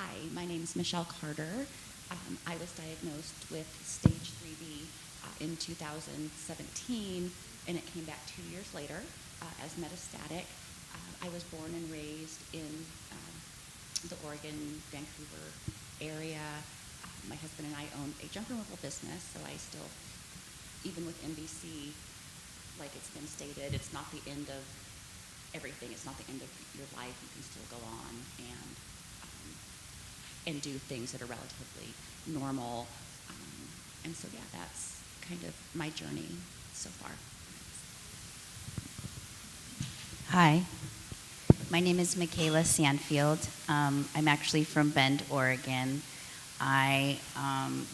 Hi, my name is Michelle Carter. I was diagnosed with stage 3B in 2017, and it came back 2 years later as metastatic. I was born and raised in the Oregon, Vancouver area. My husband and I own a junk removal business, so I still, even with MBC, like it's been stated, it's not the end of everything. It's not the end of your life. You can still go on and do things that are relatively normal. And so, yeah, that's kind of my journey so far. Hi, my name is Michaela Sandfield. I'm actually from Bend, Oregon. I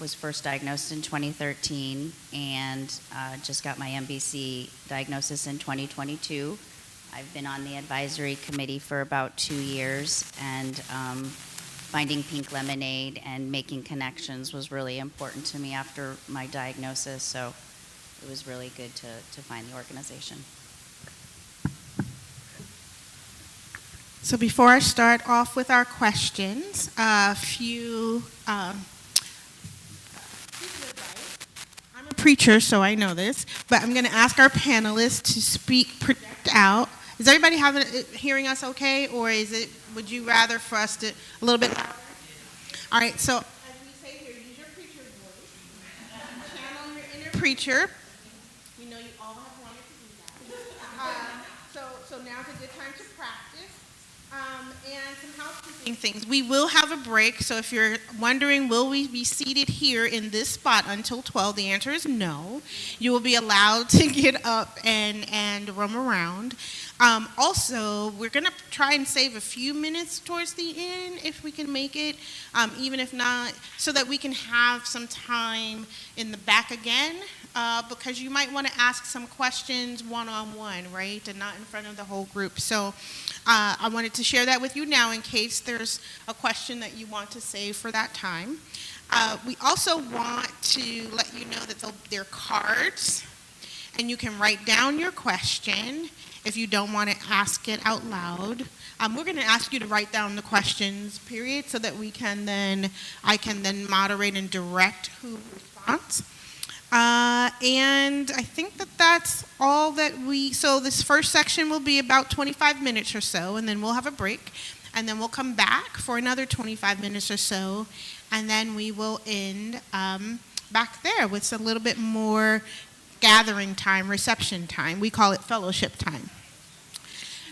was first diagnosed in 2013 and just got my MBC diagnosis in 2022. I've been on the advisory committee for about 2 years, and finding Pink Lemonade and making connections was really important to me after my diagnosis, so it was really good to find the organization. So before I start off with our questions, a few I'm a preacher, so I know this, but I'm going to ask our panelists to speak, project out. Is everybody hearing us okay, or would you rather for us to a little bit louder? All right, so as we say here, use your preacher's voice. Channel your inner preacher. We know you all have wanted to do that. So now's a good time to practice. And some housekeeping things. We will have a break, so if you're wondering, will we be seated here in this spot until 12? The answer is no. You will be allowed to get up and roam around. Also, we're going to try and save a few minutes towards the end, if we can make it, even if not, so that we can have some time in the back again, because you might want to ask some questions one-on-one, right, and not in front of the whole group. So I wanted to share that with you now in case there's a question that you want to save for that time. We also want to let you know that there are cards, and you can write down your question if you don't want to ask it out loud. We're going to ask you to write down the questions, period, so that I can then moderate and direct who responds. And I think that's all so this first section will be about 25 minutes or so, and then we'll have a break, and then we'll come back for another 25 minutes or so, and then we will end back there with a little bit more gathering time, reception time. We call it fellowship time.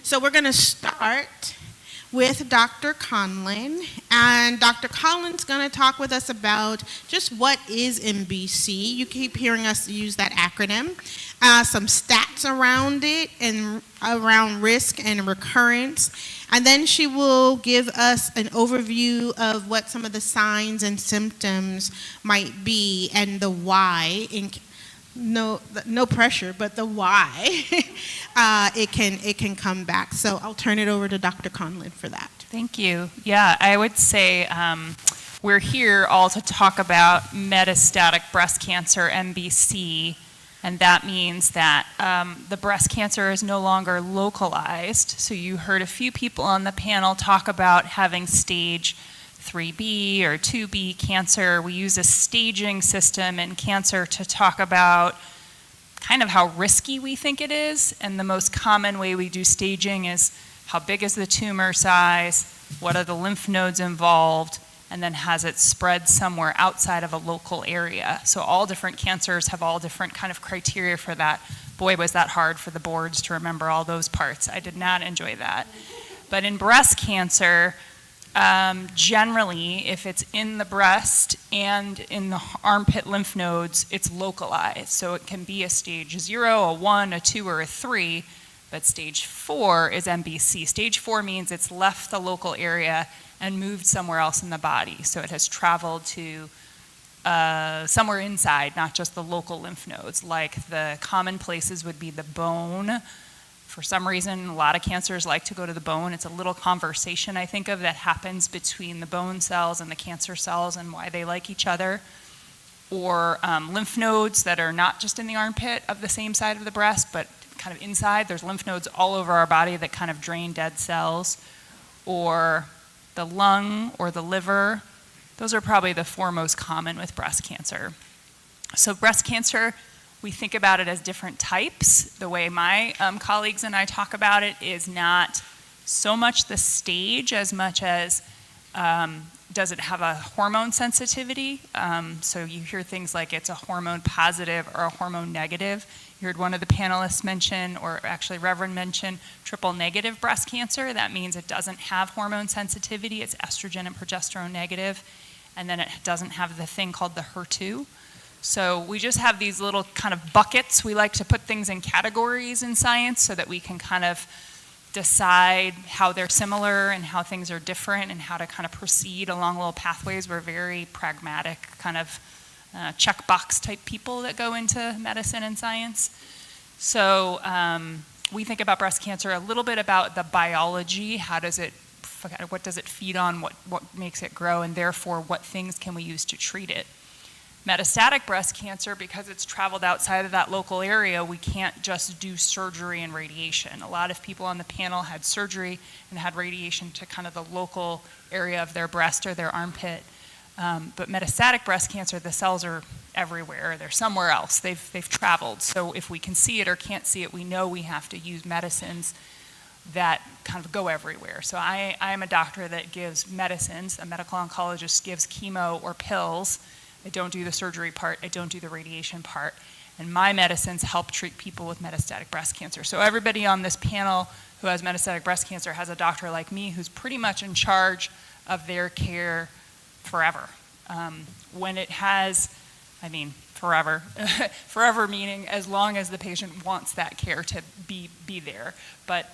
So we're going to start with Dr. Conlin, and Dr. Conlin's going to talk with us about just what is MBC. You keep hearing us use that acronym, some stats around it and around risk and recurrence, and then she will give us an overview of what some of the signs and symptoms might be and the why. No pressure, but the why it can come back. So I'll turn it over to Dr. Conlin for that. Thank you. Yeah, I would say we're here all to talk about metastatic breast cancer, MBC, and that means that the breast cancer is no longer localized. So you heard a few people on the panel talk about having stage 3B or 2B cancer. We use a staging system in cancer to talk about kind of how risky we think it is, and the most common way we do staging is how big is the tumor size, what are the lymph nodes involved, and then has it spread somewhere outside of a local area. So all different cancers have all different kind of criteria for that. Boy, was that hard for the boards to remember all those parts. I did not enjoy that. But in breast cancer, generally, if it's in the breast and in the armpit lymph nodes, it's localized. So it can be a stage 0, a 1, a 2, or a 3, but stage 4 is MBC. Stage 4 means it's left the local area and moved somewhere else in the body. So it has traveled to somewhere inside, not just the local lymph nodes. Like the common places would be the bone. For some reason, a lot of cancers like to go to the bone. It's a little conversation, I think, of that happens between the bone cells and the cancer cells and why they like each other. Or lymph nodes that are not just in the armpit of the same side of the breast, but kind of inside. There's lymph nodes all over our body that kind of drain dead cells. Or the lung, or the liver. Those are probably the four most common with breast cancer. So breast cancer, we think about it as different types. The way my colleagues and I talk about it is not so much the stage as much as does it have a hormone sensitivity? So you hear things like it's a hormone positive or a hormone negative. You heard one of the panelists mention, or actually Reverend mention, triple negative breast cancer. That means it doesn't have hormone sensitivity. It's estrogen and progesterone negative. And then it doesn't have the thing called the HER2. So we just have these little kind of buckets. We like to put things in categories in science so that we can kind of decide how they're similar and how things are different and how to kind of proceed along little pathways. We're very pragmatic, kind of checkbox type people that go into medicine and science. So we think about breast cancer a little bit about the biology. What does it feed on? What makes it grow? And therefore, what things can we use to treat it? Metastatic breast cancer, because it's traveled outside of that local area, we can't just do surgery and radiation. A lot of people on the panel had surgery and had radiation to kind of the local area of their breast or their armpit. But metastatic breast cancer, the cells are everywhere. They're somewhere else. They've traveled. So if we can see it or can't see it, we know we have to use medicines that kind of go everywhere. So I am a doctor that gives medicines. A medical oncologist gives chemo or pills. I don't do the surgery part. I don't do the radiation part. And my medicines help treat people with metastatic breast cancer. So everybody on this panel who has metastatic breast cancer has a doctor like me who's pretty much in charge of their care forever. When it has, forever. Forever meaning as long as the patient wants that care to be there. But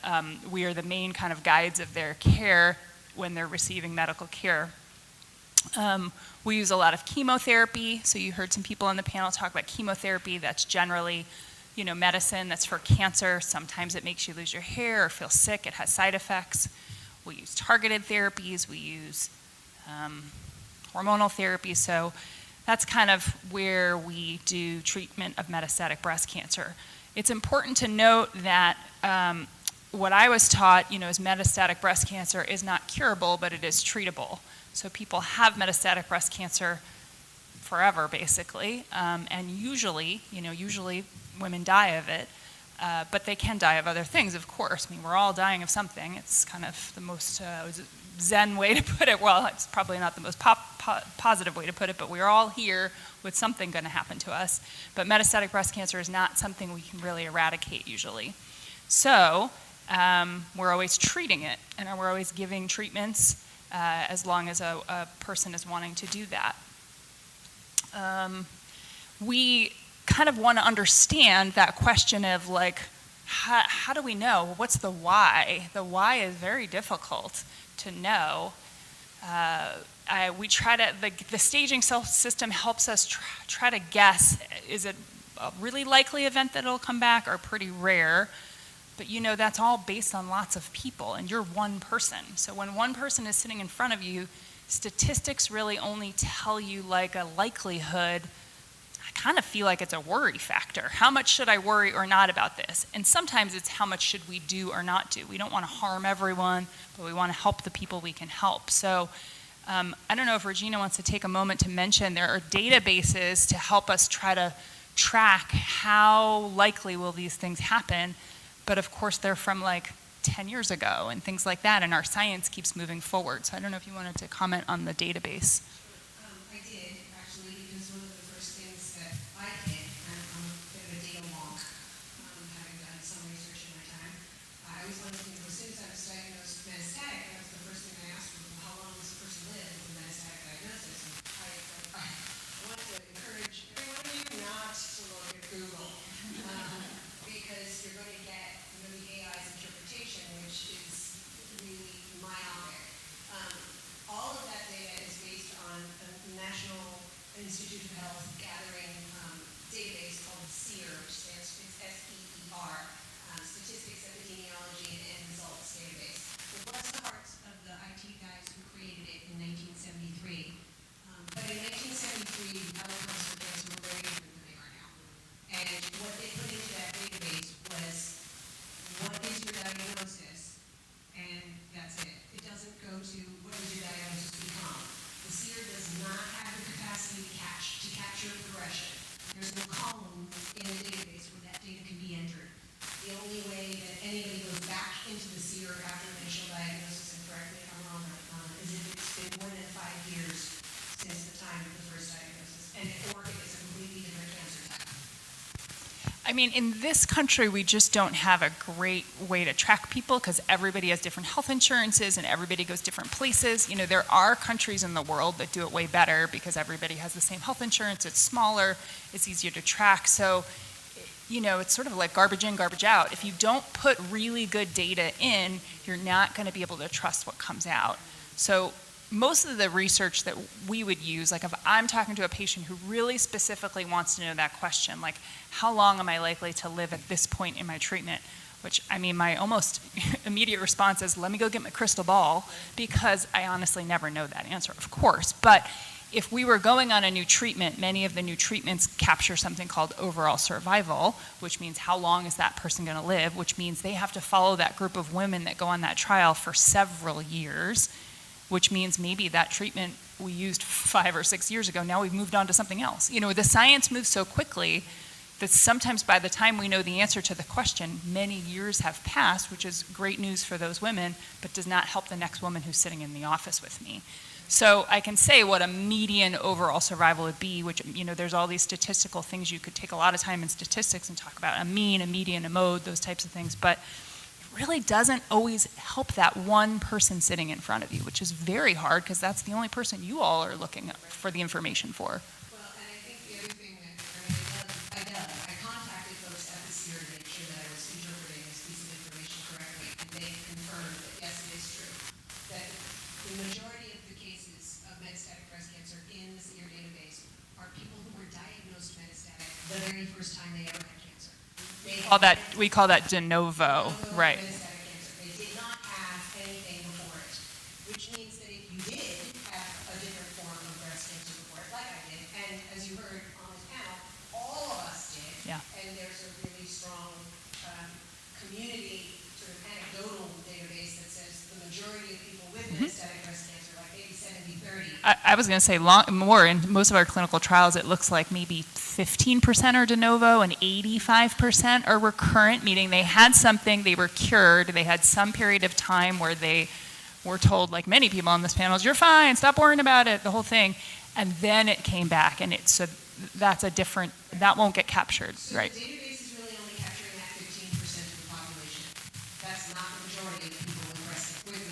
we are the main kind of guides of their care when they're receiving medical care. We use a lot of chemotherapy. So you heard some people on the panel talk about chemotherapy. That's generally, medicine that's for cancer. Sometimes it makes you lose your hair or feel sick. It has side effects. We use targeted therapies. We use hormonal therapy. So that's kind of where we do treatment of metastatic breast cancer. It's important to note that what I was taught, is metastatic breast cancer is not curable, but it is treatable. So people have metastatic breast cancer forever, basically, and usually women die of it, but they can die of other things, of course. We're all dying of something. It's kind of the most zen way to put it. Well, it's probably not the most positive way to put it, but we're all here with something going to happen to us. But metastatic breast cancer is not something we can really eradicate usually. So we're always treating it, and we're always giving treatments as long as a person is wanting to do that. We kind of want to understand that question of how do we know? What's the why? The why is very difficult to know. We try to, the staging system helps us try to guess, is it a really likely event that it'll come back or pretty rare? But that's all based on lots of people, and you're one person. So when one person is sitting in front of you, statistics really only tell you a likelihood. I kind of feel like it's a worry factor. How much should I worry or not about this? And sometimes it's how much should we do or not do. We don't want to harm everyone, but we want to help the people we can help. So I don't know if Regina wants to take a moment to mention there are databases to help us try to track how likely will these things happen. But of course, they're from 10 years ago and things like that, and our science keeps moving forward. So I don't know if you wanted to comment on the database. I did, actually, because one of the first things that I did, and I'm a bit of a data wonk, having done some research in my time, I was wondering, as soon as I was diagnosed metastatic, that was the first thing I asked was, how long does a person live with a metastatic diagnosis? And I want to encourage every one of you not to look at Google, because you're going to get AI's interpretation, which is really myopic. All of that data is based on I mean, in this country, we just don't have a great way to track people because everybody has different health insurances and everybody goes different places. You know, there are countries in the world that do it way better because everybody has the same health insurance. It's smaller, it's easier to track. So, you know, it's sort of like garbage in, garbage out. If you don't put really good data in, you're not going to be able to trust what comes out. So most of the research that we would use, like if I'm talking to a patient who really specifically wants to know that question, like how long am I likely to live at this point in my treatment? Which, I mean, my almost immediate response is, let me go get my crystal ball, because I honestly never know that answer, of course. But if we were going on a new treatment, many of the new treatments capture something called overall survival, which means how long is that person going to live, which means they have to follow that group of women that go on that trial for several years, which means maybe that treatment we used 5 or 6 years ago, now we've moved on to something else. You know, the science moves so quickly that sometimes by the time we know the answer to the question, many years have passed, which is great news for those women, but does not help the next woman who's sitting in the office with me. So I can say what a median overall survival would be, which, you know, there's all these statistical things. You could take a lot of time in statistics and talk about a mean, a median, a mode, those types of things, but really doesn't always help that one person sitting in front of you, which is very hard because that's the only person you all are looking for the information for. Well, and I think the other thing that, I contacted folks at the CR to make sure that I was interpreting this piece of information correctly, and they confirmed that yes, it is true, that the majority of the cases of metastatic breast cancer in the CR database are people who were diagnosed metastatic the very first time they ever had cancer. We call that de novo, right? Metastatic cancer. They did not have anything before it, which means that if you did have a different form of breast cancer before it, like I did, and as you heard on this panel, all of us did, Yeah. and there's a really strong community sort of anecdotal database that says the majority of people with metastatic breast cancer, like maybe 70-30. I was going to say more. In most of our clinical trials, it looks like maybe 15% are de novo and 85% are recurrent, meaning they had something, they were cured, they had some period of time where they were told, like many people on this panel, you're fine, stop worrying about it, the whole thing, and then it came back, and so that's a different, that won't get captured, So right? the database is really only capturing that 15% of the population. That's not the majority of people with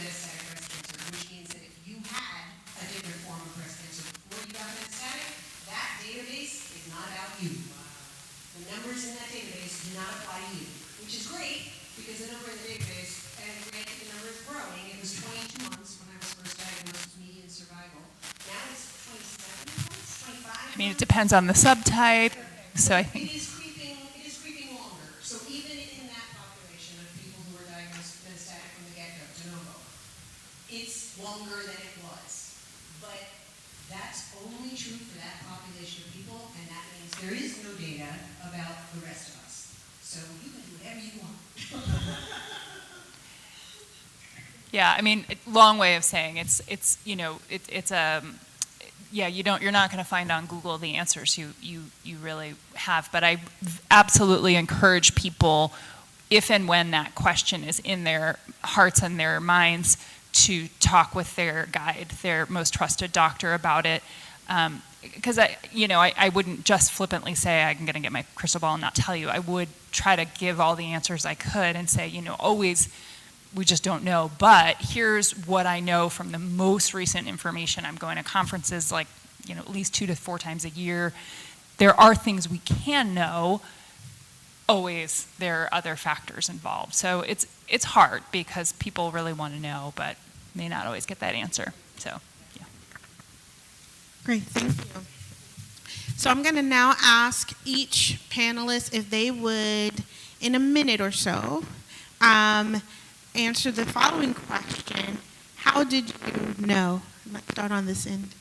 metastatic breast cancer, which means that if you had a different form of breast cancer before you got metastatic, that database is not about you. The numbers in that database do not apply to you, which is great, because the number in the database, and granted the number is growing, it was 22 months when I was first diagnosed with median survival. Now it's 27 months, 25 I mean, it depends on the subtype, so I It think, is creeping longer. So even in that population of people who were diagnosed metastatic from the get-go, de novo, it's longer than it was. But that's only true for that population of people, and that means there is no data about the rest of us. So you can do whatever you want. yeah, I mean, long way of saying it's you know, it's yeah, you're not going to find on Google the answers you really have, but I absolutely encourage people, if and when that question is in their hearts and their minds, to talk with their guide, their most trusted doctor about it. Because I wouldn't just flippantly say I'm going to get my crystal ball and not tell you. I would try to give all the answers I could and say, always, we just don't know. But here's what I know from the most recent information. I'm going to conferences like, at least 2 to 4 times a year. There are things we can know. Always, there are other factors involved. So it's hard because people really want to know, but may not always get that answer. So, yeah. Great, thank you. So I'm going to now ask each panelist if they would, in a minute or so, answer the following question. How did you know? Let's start on this end.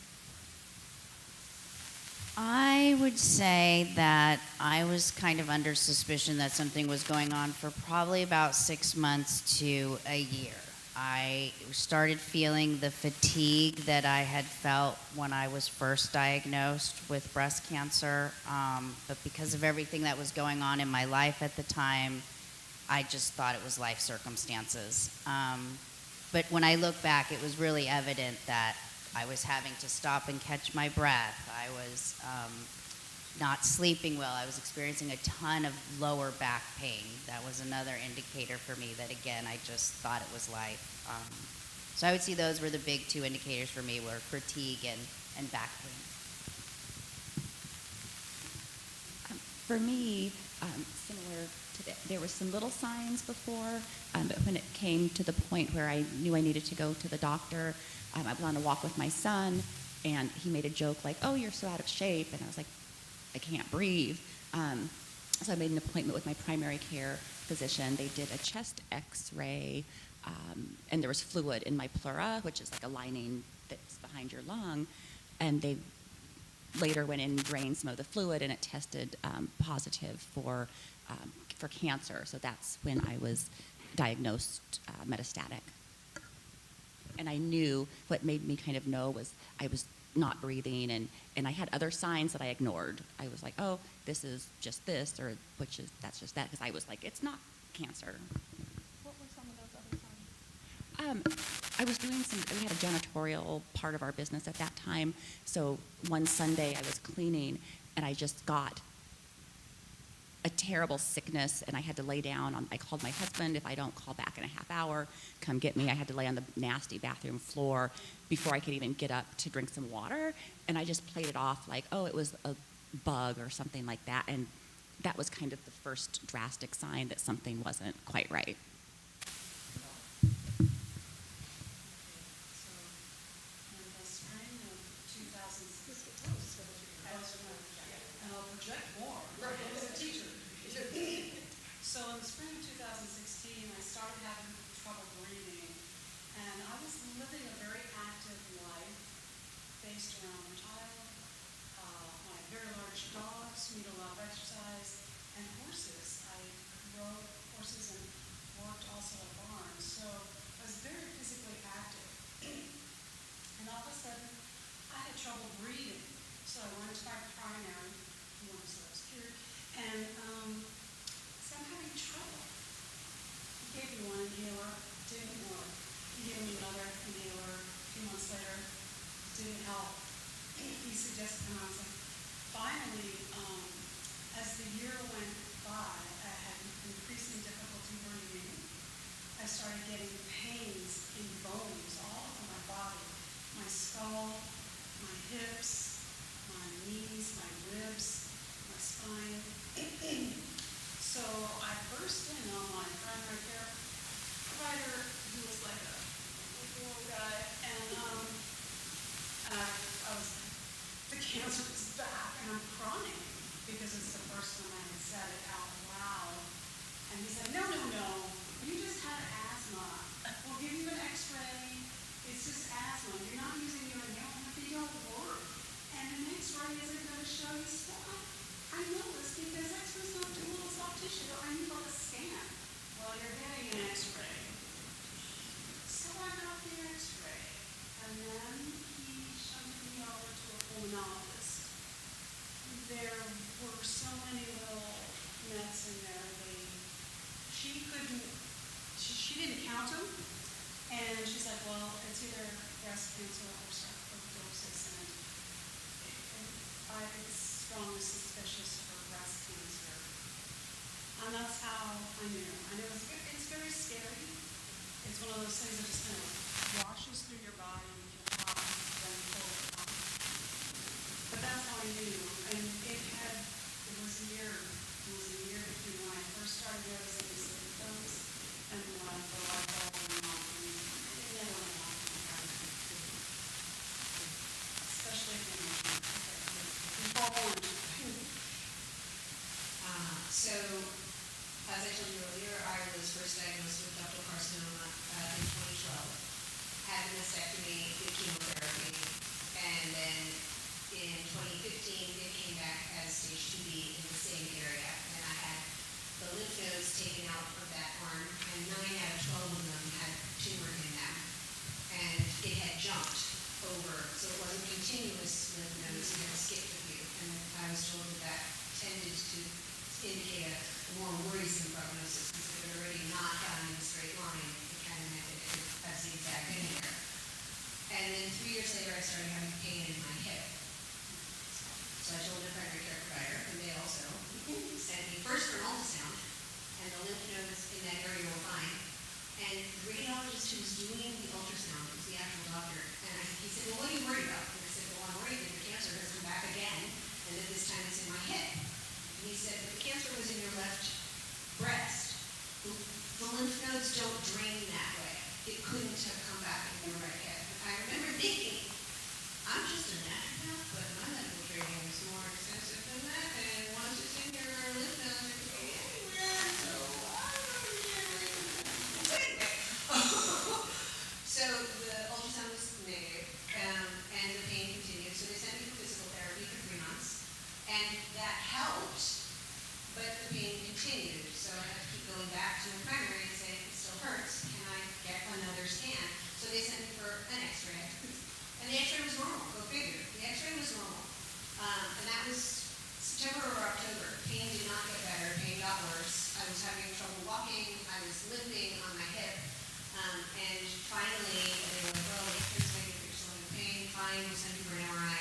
I would say that I was kind of under suspicion that something was going on for probably about 6 months to a year. I started feeling the fatigue that I had felt when I was first diagnosed with breast cancer, but because of everything that was going on in my life at the time, I just thought it was life circumstances. But when I look back, it was really evident that I was having to stop and catch my breath. I was not sleeping well. I was experiencing a ton of lower back pain. That was another indicator for me that, again, I just thought it was life. So I would see those were the big two indicators for me, were fatigue and back pain. For me, similar to that, there were some little signs before, but when it came to the point where I knew I needed to go to the doctor, I was on a walk with my son, and he made a joke like, "Oh, you're so out of shape," and I was like, "I can't breathe." So I made an appointment with my primary care physician. They did a chest X-ray, and there was fluid in my pleura, which is like a lining that's behind your lung, and they later went in and drained some of the fluid, and it tested positive for cancer. So that's when I was diagnosed metastatic. And I knew, what made me kind of know was I was not breathing, and I had other signs that I ignored. I was like, oh, this is just this, or that's just that, because I was like, it's not cancer. What were some of those other signs? I was doing we had a janitorial part of our business at that time. So one Sunday I was cleaning, and I just got a terrible sickness, and I had to lay down. I called my husband, if I don't call back in a half hour, come get me. I had to lay on the nasty bathroom floor before I could even get up to drink some water. And I just played it off like, oh, it was a bug or something like that. And that was kind of the first drastic sign that something wasn't quite right. So, in the spring of 2006, and I'll project more. I was a teacher. So in the spring of 2016, I started having trouble breathing, and I was living a very active life based around my child, my very large dogs, need a lot of exercise, and horses. I rode horses and worked also at barns, so I was very physically active. And all of a sudden, I had trouble breathing, so I went to my primary, who wants to obscure, and so I'm having trouble. He gave me one inhaler, didn't work. He gave me another inhaler a few months later, didn't help. He suggested, and I was like, finally, as the year went by, I had increasing difficulty breathing. I started getting pains in bones all over my body, my skull, my hips, my knees, my ribs, my spine. So I burst in on my primary care provider, who was like a little guy, and I was, the cancer was back, and I'm crying because it's the first time I had said it out loud. And he said, no, you just had asthma. We'll give you an x-ray. It's just asthma. You're not using your inhaler. They don't work. And an x-ray isn't going to show you stuff. I know this because x-rays don't do little soft tissue. I need like a scan. Well, you're getting an x-ray. So I got the x-ray. And then he shunted me over to a pulmonologist. There were so many little nets in there. She didn't count them. And she's like, well, it's either breast cancer or sarcoidosis. And I was strongly suspicious for breast cancer. And that's how I knew. I know it's very scary. It's one of those things that just kind of washes through your body and you feel hot, then cold. But that's how I knew. And it was a year between when I first started noticing the symptoms and when I felt like all went off. And then went off. Especially in so, as I told you earlier, I was first diagnosed with ductal carcinoma in 2012. Had a mastectomy, did chemotherapy, and then in 2015 it came back as stage 2B in the same area. And I had the lymph nodes taken out the lymph nodes don't drain that way. It couldn't have come back in your right hip. I remember thinking, I'm just a naturopath, but my medical training is more extensive than that, and once it's in your lymph nodes, it can go anywhere, so I don't know. Anyway, so the ultrasound was negative, and the pain continued, so they sent me for physical therapy for 3 months, and that helped, but the pain continued, so I had to keep going back to the primary and say, it still hurts, can I get another scan? So they sent me for an x-ray, and the x-ray was normal, go figure, the x-ray was normal. And that was September or October. Pain did not get better, pain got worse. I was having trouble walking, I was limping on my hip, and finally, they were like, well, here's my you're still having pain, fine, we'll send you for an MRI.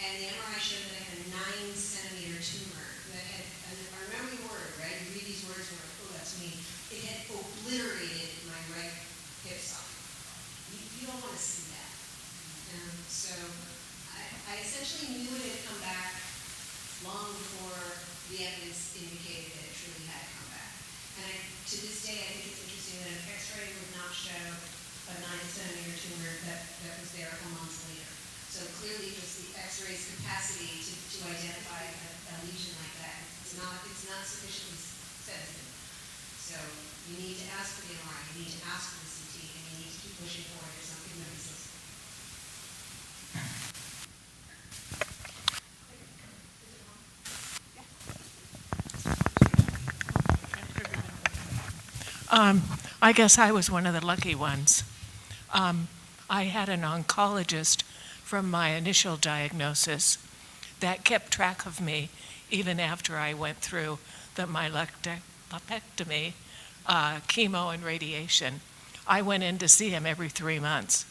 And the MRI showed that I had a 9-centimeter tumor that had, and I remember the word, right? You read these words and you're like, oh, that's me. It had obliterated my right hip socket. You don't want to see that. So I essentially knew it had come back long before the evidence indicated that it truly had come back. And to this day, I think it's interesting that an x-ray would not show a 9-centimeter tumor that was there a month later. So clearly, just the x-ray's capacity to identify a lesion like that, it's not sufficiently sensitive. So you need to ask for the MRI, you need to ask for the CT, and you need to keep pushing forward. There's nothing that is listening. I guess I was one of the lucky ones. I had an oncologist from my initial diagnosis that kept track of me even after I went through the myelopectomy, chemo and radiation. I went in to see him every 3 months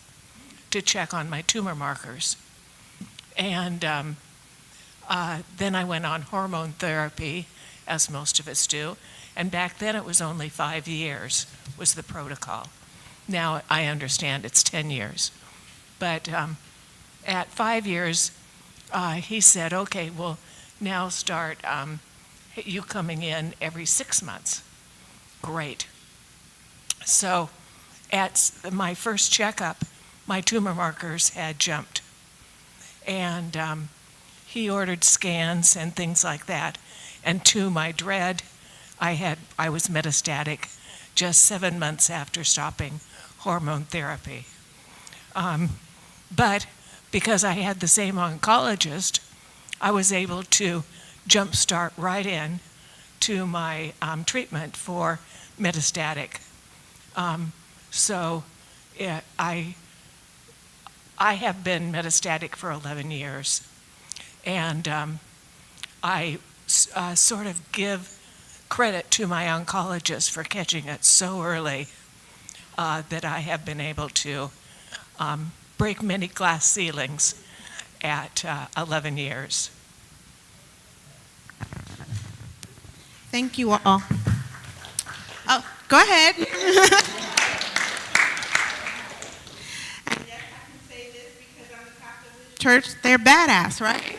to check on my tumor markers. And then I went on hormone therapy, as most of us do. And back then it was only 5 years was the protocol. Now I understand it's 10 years. But at 5 years, he said, okay, well, now start you coming in every 6 months. Great. So at my first checkup, my tumor markers had jumped. And he ordered scans and things like that. And to my dread, I was metastatic just 7 months after stopping hormone therapy. But because I had the same oncologist, I was able to jumpstart right in to my treatment for metastatic. So I have been metastatic for 11 years. And I sort of give credit to my oncologist for catching it so early that I have been able to break many glass ceilings at 11 years. Thank you all. Oh, go ahead. And yes, I can say this because I'm the pastor of this church. They're badass, right?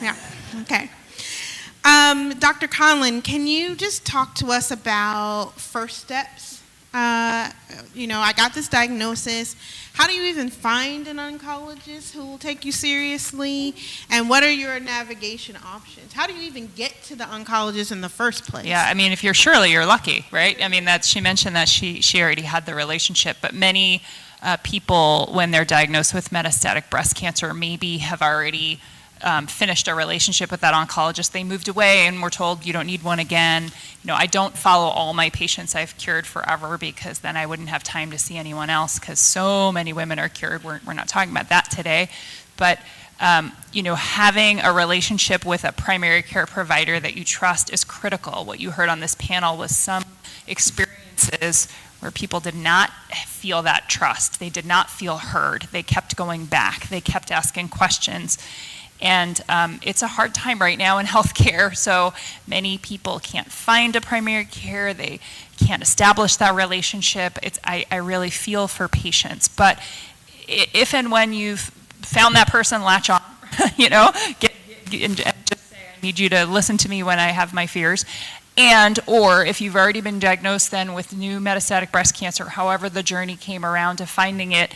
Yeah. Okay. Dr. Conlon, can you just talk to us about first steps? I got this diagnosis. How do you even find an oncologist who will take you seriously? And what are your navigation options? How do you even get to the oncologist in the first place? Yeah, I mean, if you're Shirley, you're lucky, right? I mean, she mentioned that she already had the relationship, but many people, when they're diagnosed with metastatic breast cancer, maybe have already finished a relationship with that oncologist. They moved away and were told you don't need one again. I don't follow all my patients I've cured forever because then I wouldn't have time to see anyone else because so many women are cured. We're not talking about that today. But, having a relationship with a primary care provider that you trust is critical. What you heard on this panel was some experiences where people did not feel that trust. They did not feel heard. They kept going back. They kept asking questions. And it's a hard time right now in healthcare, so many people can't find a primary care, they can't establish that relationship. I really feel for patients, but if and when you've found that person, latch on, and just say, I need you to listen to me when I have my fears. And, or if you've already been diagnosed then with new metastatic breast cancer, however the journey came around to finding it,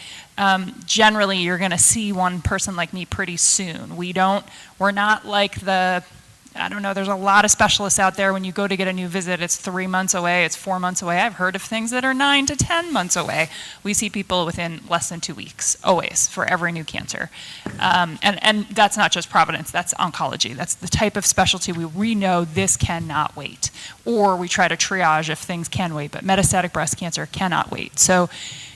generally you're going to see one person like me pretty soon. We're not like I don't know, there's a lot of specialists out there. When you go to get a new visit, it's 3 months away, it's 4 months away. I've heard of things that are 9 to 10 months away. We see people within less than 2 weeks, always, for every new cancer. And that's not just Providence, that's oncology. That's the type of specialty we know this cannot wait. Or we try to triage if things can wait, but metastatic breast cancer cannot wait. So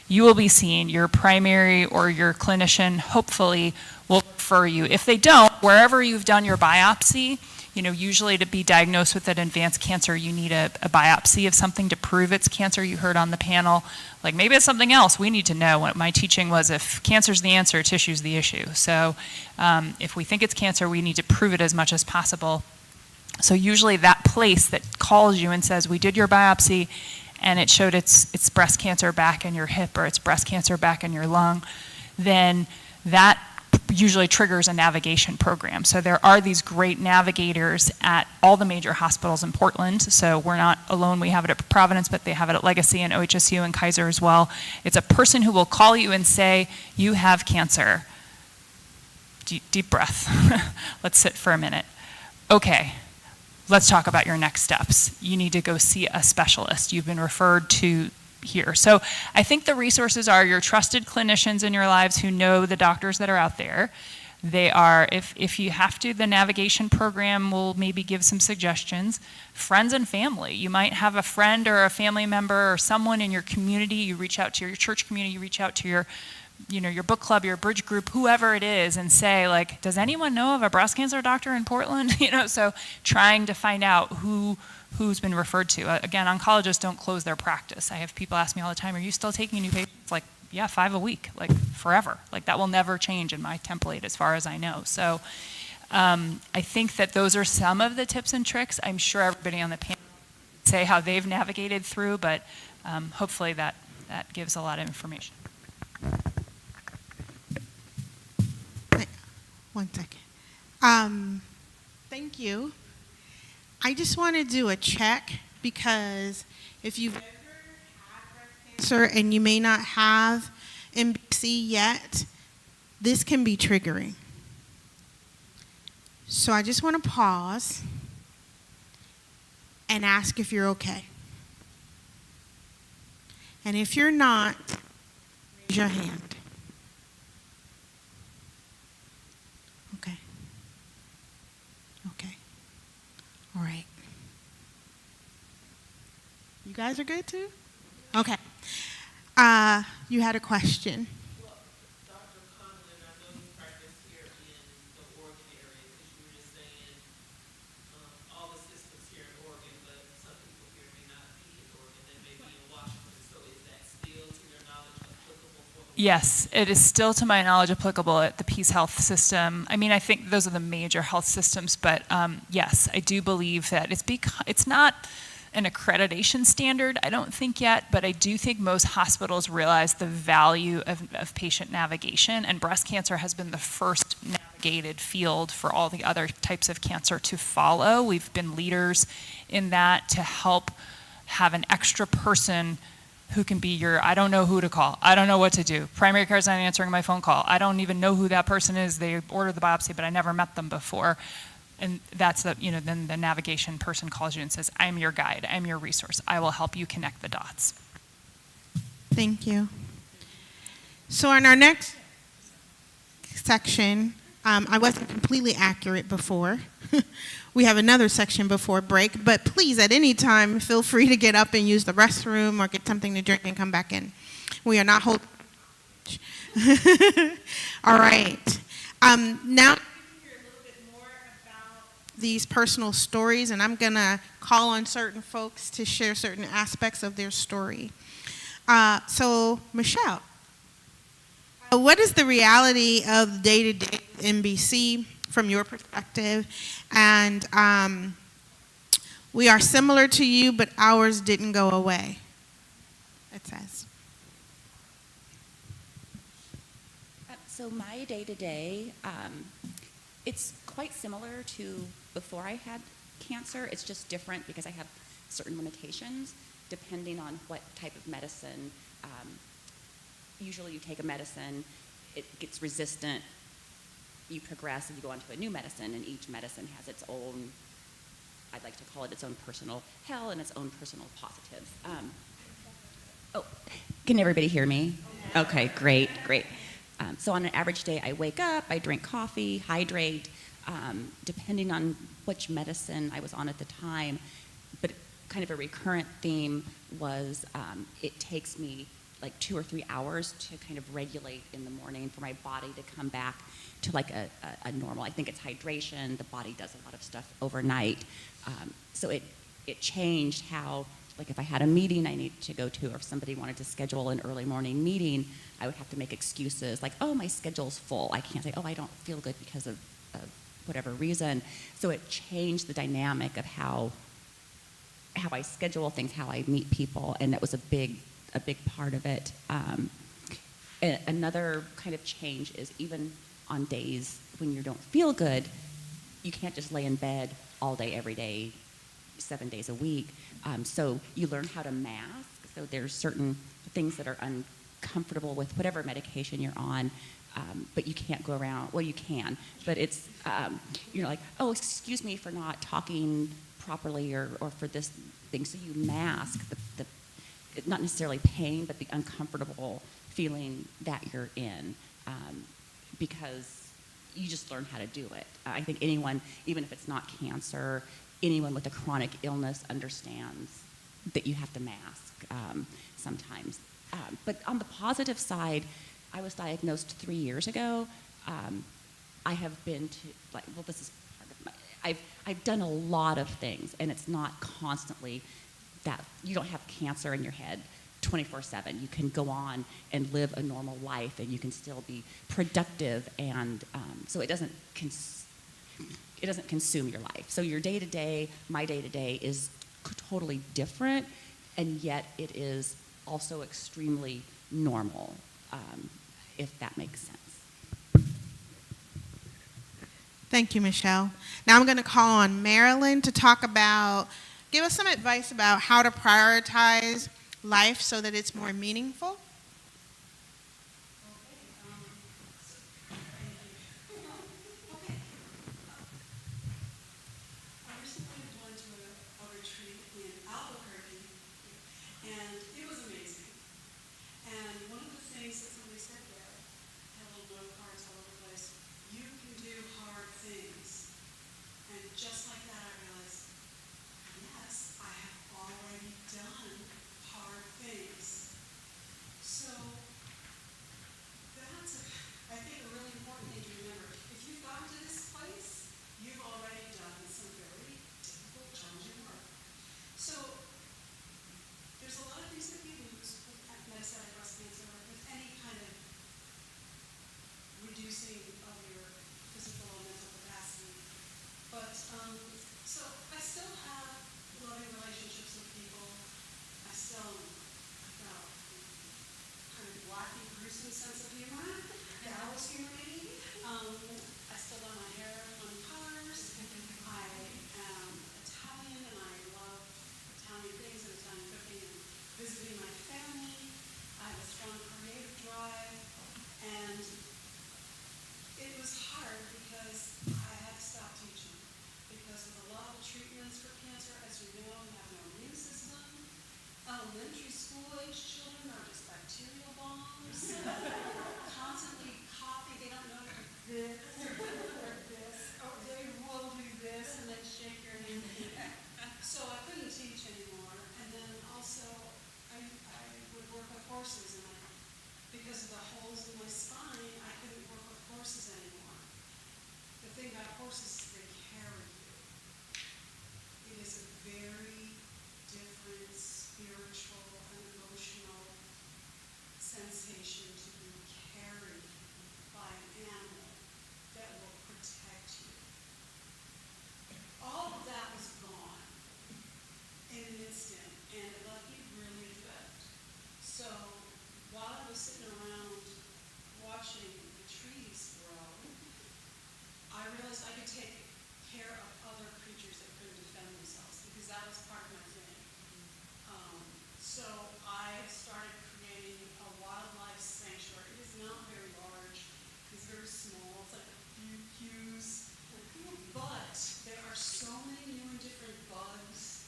you will be seeing your primary or your clinician, hopefully, will refer you. If they don't, wherever you've done your biopsy, usually to be diagnosed with an advanced cancer, you need a biopsy of something to prove it's cancer. You heard on the panel, like maybe it's something else. We need to know. What my teaching was, if cancer's the answer, tissue's the issue. So if we think it's cancer, we need to prove it as much as possible. So usually that place that calls you and says, we did your biopsy and it showed it's breast cancer back in your hip or it's breast cancer back in your lung, then that usually triggers a navigation program. So there are these great navigators at all the major hospitals in Portland. So we're not alone. We have it at Providence, but they have it at Legacy and OHSU and Kaiser as well. It's a person who will call you and say, you have cancer. Deep breath. Let's sit for a minute. Okay, let's talk about your next steps. You need to go see a specialist. You've been referred to here. So I think the resources are your trusted clinicians in your lives who know the doctors that are out there. They are, if you have to, the navigation program will maybe give some suggestions. Friends and family. You might have a friend or a family member or someone in your community. You reach out to your church community, you reach out to your book club, your bridge group, whoever it is, and say, like, does anyone know of a breast cancer doctor in Portland? So trying to find out who's been referred to. Again, oncologists don't close their practice. I have people ask me all the time, are you still taking new patients? Like, yeah, 5 a week, like forever. Like that will never change in my template as far as I know. So I think that those are some of the tips and tricks. I'm sure everybody on the panel would say how they've navigated through, but hopefully that gives a lot of information. 1 second. Thank you. I just want to do a check because if you've ever had breast cancer and you may not have MBC yet, this can be triggering. So I just want to pause and ask if you're okay. And if you're not, raise your hand. Okay. Okay. All right. You guys are good too? Okay. You had a question. Well, Dr. Conlon, I know you practice here in the Oregon area, because you were just saying all the systems here in Oregon, but some people here may not be in Oregon, they may be in Washington. So is that still, to your knowledge, applicable for the Yes, it is still, to my knowledge, applicable at the Peace Health system. I mean, I think those are the major health systems, but yes, I do believe that it's not an accreditation standard, I don't think yet, but I do think most hospitals realize the value of patient navigation, and breast cancer has been the first navigated field for all the other types of cancer to follow. We've been leaders in that to help have an extra person who can be I don't know who to call. I don't know what to do. Primary care is not answering my phone call. I don't even know who that person is. They ordered the biopsy, but I never met them before. And that's then the navigation person calls you and says, I'm your guide. I'm your resource. I will help you connect the dots. Thank you. So in our next section, I wasn't completely accurate before. We have another section before break, but please, at any time, feel free to get up and use the restroom or get something to drink and come back in. We are not holding. All right. Now, these personal stories, and I'm going to call on certain folks to share certain aspects of their story. So, Michelle, what is the reality of day-to-day MBC from your perspective? And we are similar to you, but ours didn't go away, it says. So my day-to-day, it's quite similar to before I had cancer. It's just different because I have certain limitations depending on what type of medicine. Usually you take a medicine, it gets resistant, you progress and you go on to a new medicine, and each medicine has its own, I'd like to call it its own personal hell and its own personal positives. Oh, can everybody hear me? Okay, great. So on an average day, I wake up, I drink coffee, hydrate, depending on which medicine I was on at the time. But kind of a recurrent theme was it takes me like 2 or 3 hours to kind of regulate in the morning for my body to come back to like a normal. I think it's hydration. The body does a lot of stuff overnight. So it changed how, like if I had a meeting I needed to go to, or if somebody wanted to schedule an early morning meeting, I would have to make excuses like, oh, my schedule's full. I can't say, oh, I don't feel good because of whatever reason. So it changed the dynamic of how I schedule things, how I meet people, and that was a big part of it. Another kind of change is even on days when you don't feel good, you can't just lay in bed all day, every day, 7 days a week. So you learn how to mask. So there's certain things that are uncomfortable with whatever medication you're on, but you can't go around. Well, you can, but it's you're like, oh, excuse me for not talking properly or for this thing. So you mask the not necessarily pain, but the uncomfortable feeling that you're in, because you just learn how to do it. I think anyone, even if it's not cancer, anyone with a chronic illness understands that you have to mask sometimes. But on the positive side, I was diagnosed 3 years ago. I have been to, like, well, this is part of my, I've done a lot of things, and it's not constantly that you don't have cancer in your head 24/7. You can go on and live a normal life, and you can still be productive, and so it doesn't consume your life. So your day-to-day, my day-to-day is totally different, and yet it is also extremely normal, if that makes sense. Thank you, Michelle. Now I'm going to call on Marilyn to give us some advice about how to prioritize life so that it's more meaningful. I recently went to a retreat in Albuquerque, and it was amazing. And one of the things that somebody said there, had little note cards all over the place, you can do hard things. And just like that, I realized, yes, I have already done hard things. So that's, I think, a really important thing to remember. If you've gotten to this place, you've already done some very difficult, challenging work. So there's a lot of things that we lose with metastatic breast cancer, with any kind of reducing of your physical and mental capacity. But so I still have loving relationships with people. I still have kind of wacky, gruesome sense of humor. Gallows humor, maybe. I still love my hair, fun colors. I am Italian, and I love Italian things and Italian cooking and visiting my family. I have a strong creative drive, and it was hard because I had to stop teaching because of a lot of treatments for cancer. As you know, we have no immune system. Elementary school age children are just bacterial bombs. Constantly coughing. They don't know this or this. Or they will do this and then shake your hand. So I couldn't teach anymore. And then also I would work with horses, and because of the holes in my spine, I couldn't work with horses anymore. The thing about horses is they carry you. It is a very different spiritual and emotional sensation to be carried by an animal that will protect you. All of that was gone in an instant, and it left me really effect. So while I was sitting around watching the trees grow, I realized I could take care of other creatures that couldn't defend So I started creating a wildlife sanctuary. It is not very large. It's very small. It's like a few pews. But there are so many new and different bugs.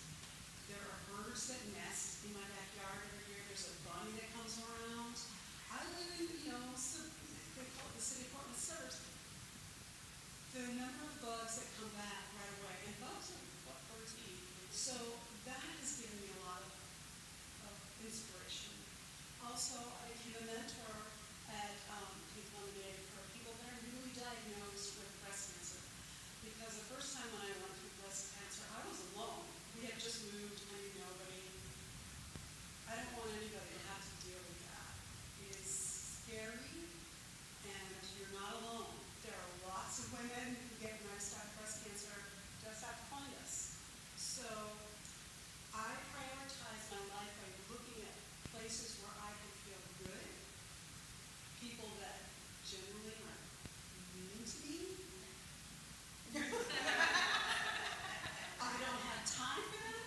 There are birds that nest in my backyard every year. There's a bunny that comes around. I live in, they call it the city of Portland suburbs. The number of bugs that come back right away, and bugs are what birds eat. So that has given me a lot of inspiration. Also, I became a mentor at Youth Lemonade for people that are newly diagnosed with breast cancer. Because the first time when I went through breast cancer, I was alone. We had just moved, I knew nobody. I don't want anybody to have to deal with that. It is scary, and you're not alone. There are lots of women who get metastatic breast cancer, just have to find us. So I prioritize my life by looking at places where I can feel good, people that genuinely are mean to me. I don't have time for that,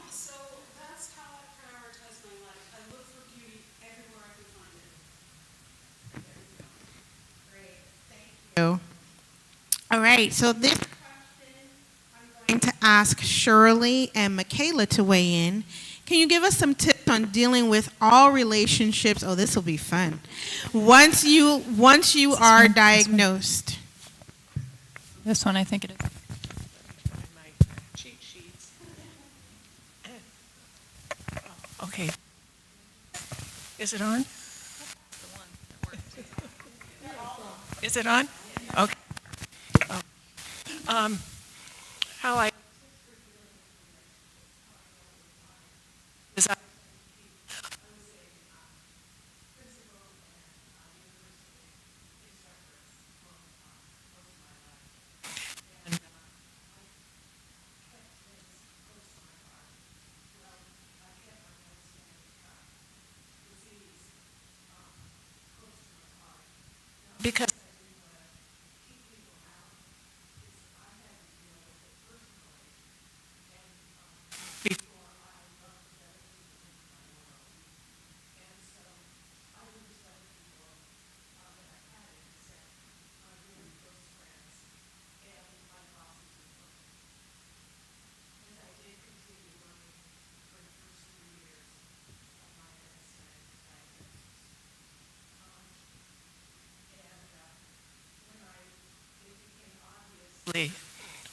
so that's how I prioritize my life. I look for beauty everywhere I can find it. There you go. Great, thank you. All right, so this question I'm going to ask Shirley and Michaela to weigh in. Can you give us some tips on dealing with all relationships? Oh, this will be fun. Once you are diagnosed. This one, I think it is. My cheat sheets. Oh, okay. Is it on? Is it on? Okay. Oh. How I is I because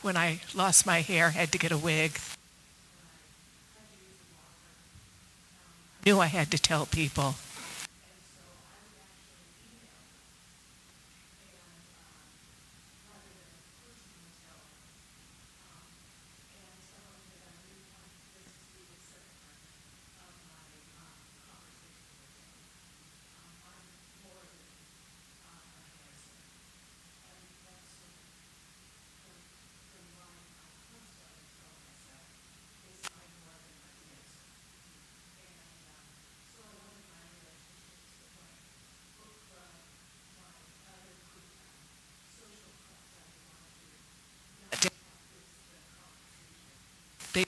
when I lost my hair, had to get a wig. Knew I had to tell people. They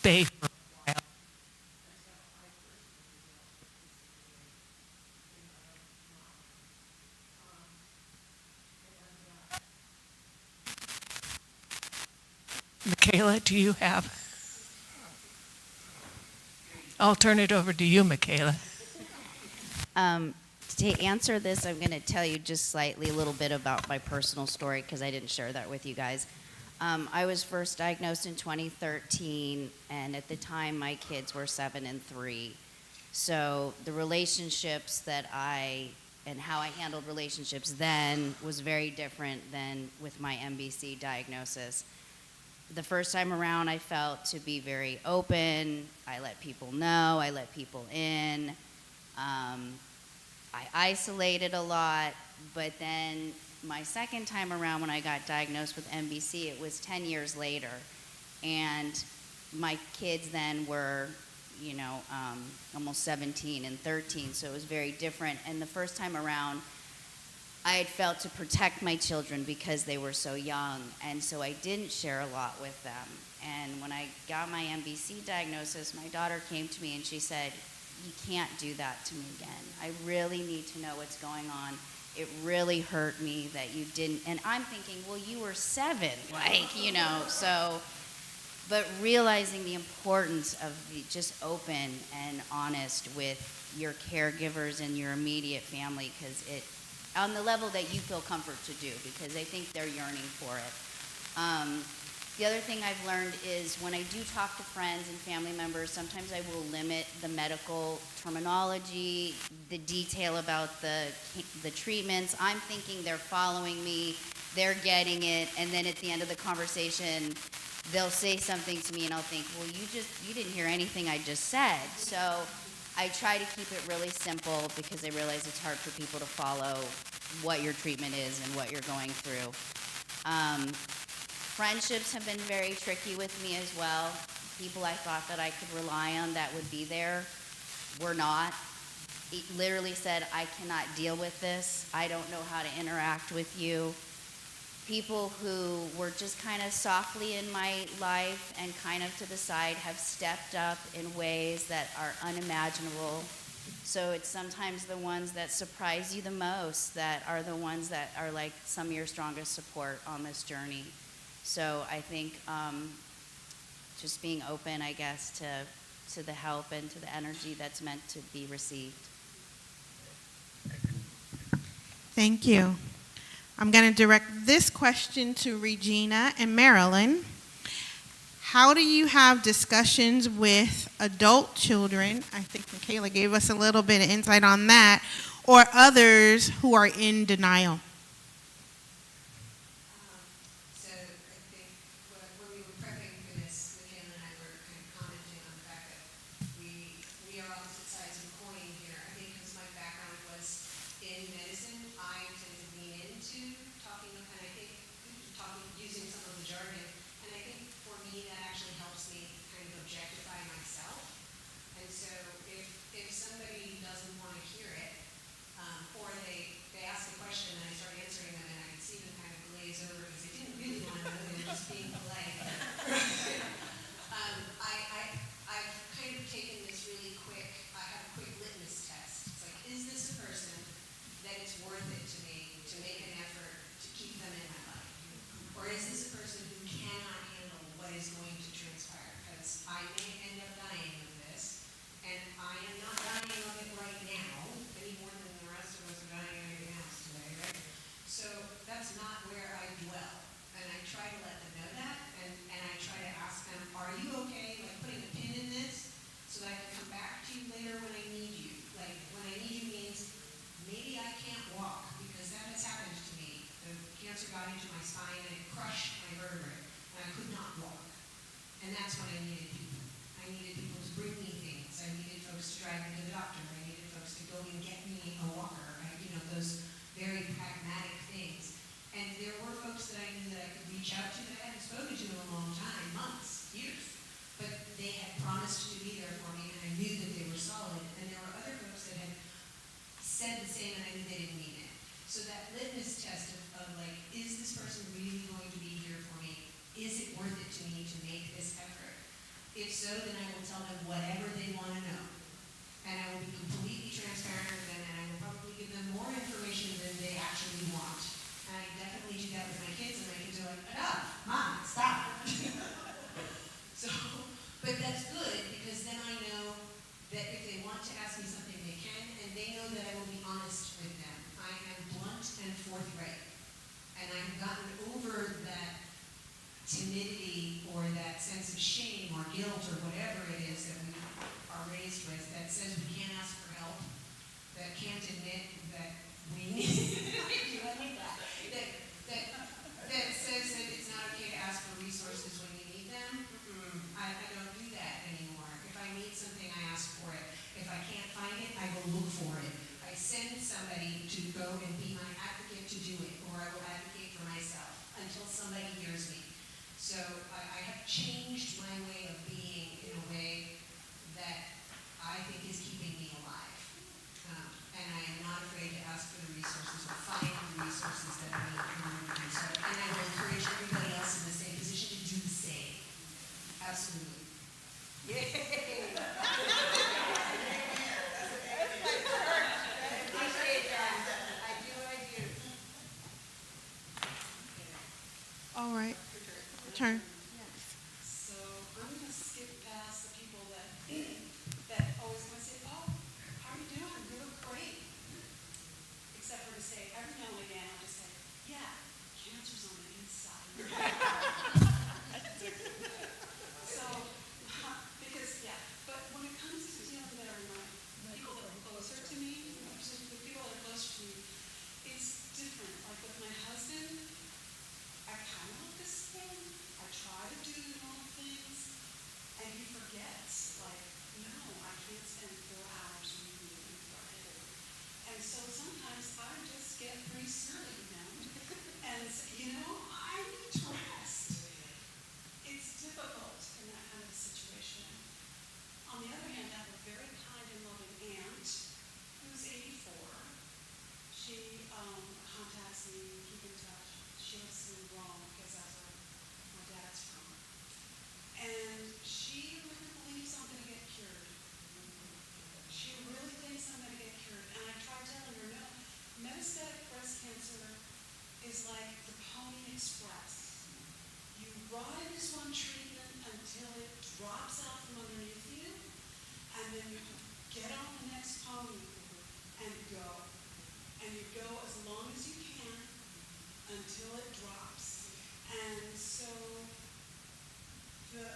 they for a while. Michaela, do you have? I'll turn it over to you, Michaela. To answer this, I'm going to tell you just slightly a little bit about my personal story because I didn't share that with you guys. I was first diagnosed in 2013, and at the time my kids were 7 and 3. So the relationships and how I handled relationships then was very different than with my MBC diagnosis. The first time around, I felt to be very open. I let people know. I let people in. I isolated a lot. But then my second time around, when I got diagnosed with MBC, it was 10 years later. And my kids then were, almost 17 and 13, so it was very different. And the first time around, I had felt to protect my children because they were so young, and so I didn't share a lot with them. And when I got my MBC diagnosis, my daughter came to me and she said, "You can't do that to me again. I really need to know what's going on. It really hurt me that you didn't." And I'm thinking, well, you were 7, so. But realizing the importance of just open and honest with your caregivers and your immediate family, because on the level that you feel comfort to do, because I think they're yearning for it. The other thing I've learned is when I do talk to friends and family members, sometimes I will limit the medical terminology, the detail about the treatments. I'm thinking they're following me, they're getting it, and then at the end of the conversation, they'll say something to me and I'll think, well, you didn't hear anything I just said. So I try to keep it really simple because I realize it's hard for people to follow what your treatment is and what you're going through. Friendships have been very tricky with me as well. People I thought that I could rely on that would be there were not. It literally said, "I cannot deal with this. I don't know how to interact with you." People who were just kind of softly in my life and kind of to the side have stepped up in ways that are unimaginable. So it's sometimes the ones that surprise you the most that are the ones that are like some of your strongest support on this journey. So I think just being open, I guess, to the help and to the energy that's meant to be received. Thank you. I'm going to direct this question to Regina and Marilyn. How do you have discussions with adult children? I think Michaela gave us a little bit of insight on that, or others who are in denial. So I think when we were prepping for this, Michaela and I were kind of commenting on the fact that we are opposite sides of the coin here. I think because my background was in medicine, I tend to lean into talking, and I think using some of the jargon. And I think for me that actually helps me kind of objectify myself. And so if somebody doesn't want to hear it, or they ask a question and I start answering them and I can see them kind of glaze over because they didn't really want to know, they were just being polite. I've kind of taken this really quick, I have a quick litmus test. It's like, is this a person that it's worth it to me to make an effort to keep them in my life? Or is this a person who cannot handle what is going to transpire? Because I may end up dying of this, and I am not dying of it right now, any more than the rest of us are dying of anything else today, right? So that's not where I dwell. And I try to let them know that, and I try to ask them, are you okay, like putting a pin in this, so that I can come back to you later when I need you? Like, when I need you means maybe I can't walk, because that has happened to me. The cancer got into my spine and it crushed my vertebrae, and I could not walk. And that's when I needed people. I needed people to bring me things. I needed folks to drive me to the doctor. I needed folks to go and get me a walker. Those very pragmatic things. And there were folks that I knew that I could reach out to that I hadn't spoken to in a long time, months, years. But they had promised to be there for me, and I knew that they were solid. And there were other folks that had said the same, and I knew they didn't mean it. So that litmus test of like, is this person really going to be here for me? Is it worth it to me to make this effort? If so, then I will tell them whatever they want to know. And I will be completely transparent with them, and I will probably give them more information than they actually want. And I definitely do that with my kids, and my kids are like, enough, Mom, stop. So, but that's good, because then I know that if they want to ask me something, they can, and they know that I will be honest with them. I am blunt and forthright. And I've gotten over that timidity or that sense of shame or guilt or whatever it is that we are raised with that says we can't ask for help, that can't admit that we need that says that it's not okay to ask for resources when you need them. I don't do that anymore. If I need something, I ask for it. If I can't find it, I go look for it. I send somebody to go and be my advocate to do it, or I will advocate for myself until somebody hears me. So I have changed my way of being in a way that I think is keeping me alive. And I am not afraid to ask for the resources or find the resources that I need in order to do so. And I will encourage everybody else in the same position to do the same. Absolutely. Yay! I do. All right. Turn. So I'm gonna skip past the people that always wanna say, oh, how are you doing? You look great. Except for to say, every now and again, I'll just say, yeah, cancer's on the inside. So, because, yeah, but when it comes to dealing that are my people that are closer to me, the people that are closer to me, it's different. Like with my husband, I kind of look the same. I try to do the normal things, and he forgets. Like, no, I can't spend 4 hours reading in Friday. And so sometimes I just get pretty silly, and I need to rest. It's difficult in that kind of situation. On the other hand, I have a very kind and loving aunt who's 84. She contacts me, keep in touch. She lives in Rome because that's where my dad's from. And she really believes I'm going to get cured. She really thinks I'm going to get cured. And I try telling her, no, metastatic breast cancer is like the Pony Express. You ride this one treatment until it drops out from underneath you, and then you get on the next pony and go. And you go as long as you can until it drops. And so the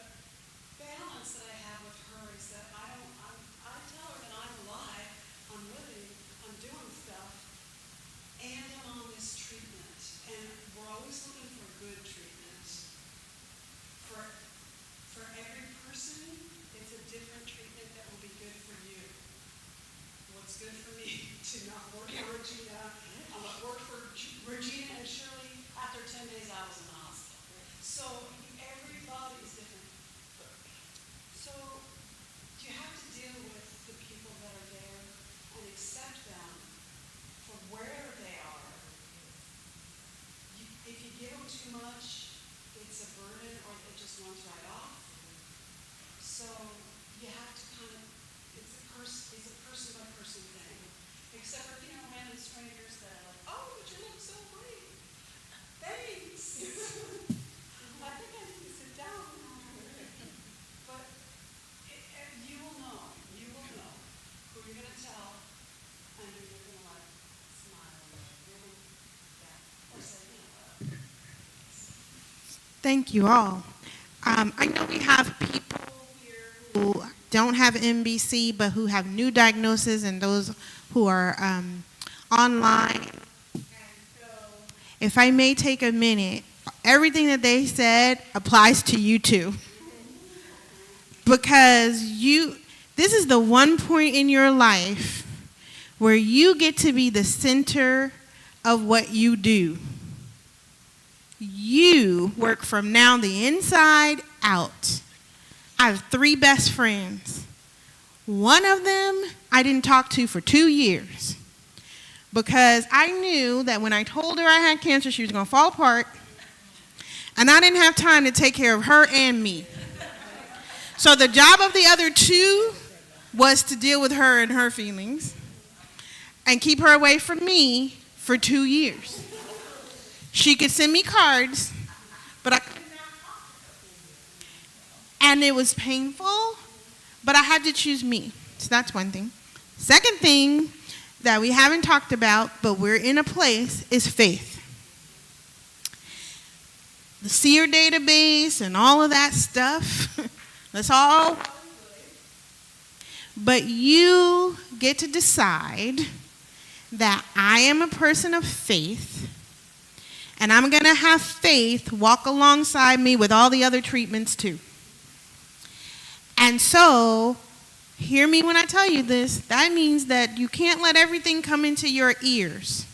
balance that I have with her is that I tell her that I'm alive, I'm living, I'm doing stuff, and I'm on this treatment. And we're always looking for good treatment. For every person, it's a different treatment that will be good for you. What's good for me to not work at Regina. What worked for Regina and Shirley, after 10 days I was in the hospital. So everybody is different. So you have to deal with the people that are there and accept them for where they are. If you give them too much, it's a burden or it just runs right off. So you have to kind of, it's a person by person thing. Except for, random strangers that are like, oh, but you look so great. Thanks. I think I need to sit down. But you will know who you're going to tell, and who you're going to smile or say, Thank you all. I know we have people who don't have MBC, but who have new diagnoses, and those who are online. If I may take a minute, everything that they said applies to you too. Because this is the one point in your life where you get to be the center of what you do. You work from now the inside out. I have 3 best friends. One of them I didn't talk to for 2 years because I knew that when I told her I had cancer, she was going to fall apart, and I didn't have time to take care of her and me. So the job of the other 2 was to deal with her and her feelings and keep her away from me for 2 years. She could send me cards, but I couldn't. And it was painful, but I had to choose me. So that's one thing. Second thing that we haven't talked about, but we're in a place, is faith. The SEER database and all of that stuff, that's all. But you get to decide that I am a person of faith, and I'm going to have faith walk alongside me with all the other treatments too. And so, hear me when I tell you this, that means that you can't let everything come into your ears.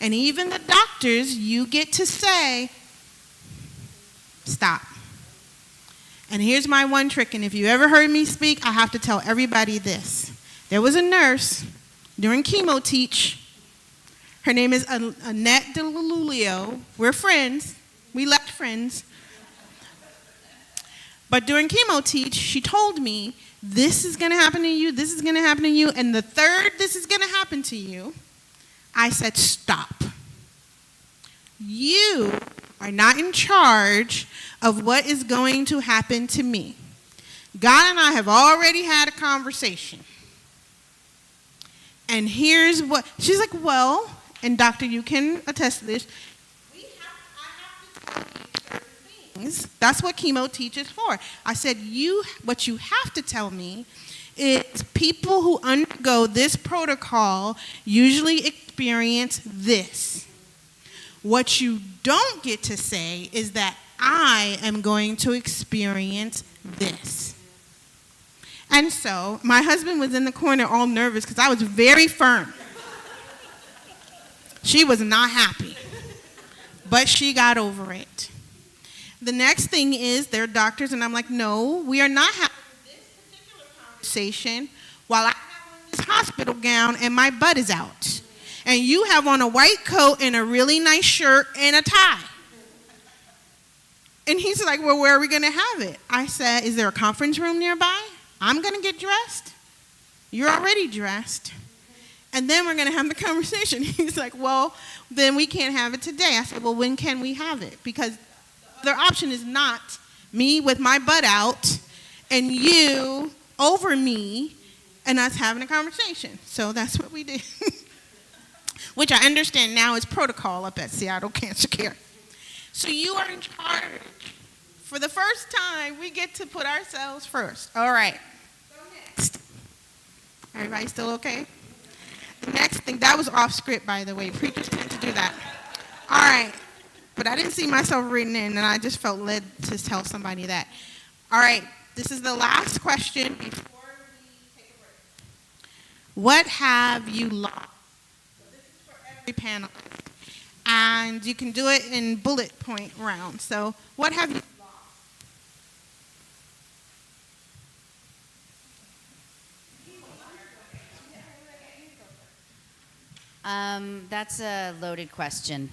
And even the doctors, you get to say, stop. And here's my one trick, and if you ever heard me speak, I have to tell everybody this. There was a nurse during chemo teach. Her name is Annette DeLulio. We're friends. We left friends. But during chemo teach, she told me, this is going to happen to you, this is going to happen to you, and the third this is going to happen to you, I said, stop. You are not in charge of what is going to happen to me. God and I have already had a conversation. And here's what, she's like, well, and doctor, you can attest to this, I have to tell you certain things. That's what chemo teaches for. I said, what you have to tell me is people who undergo this protocol usually experience this. What you don't get to say is that I am going to experience this. And so my husband was in the corner all nervous because I was very firm. She was not happy, but she got over it. The next thing is they're doctors, and I'm like, no, we are not having this particular conversation while I have on this hospital gown and my butt is out. And you have on a white coat and a really nice shirt and a tie. And he's like, well, where are we going to have it? I said, is there a conference room nearby? I'm going to get dressed. You're already dressed. And then we're going to have the conversation. He's like, well, then we can't have it today. I said, well, when can we have it? Because the other option is not me with my butt out and you over me and us having a conversation. So that's what we did. Which I understand now is protocol up at Seattle Cancer Care. So you are in charge. For the first time, we get to put ourselves first. All right. Go next. Everybody still okay? The next thing, that was off script, by the way. Preachers tend to do that. All right. But I didn't see myself written in, and I just felt led to tell somebody that. All right. This is the last question before we take a break. What have you lost? Every panel, and you can do it in bullet point round. So what have you lost? That's a loaded question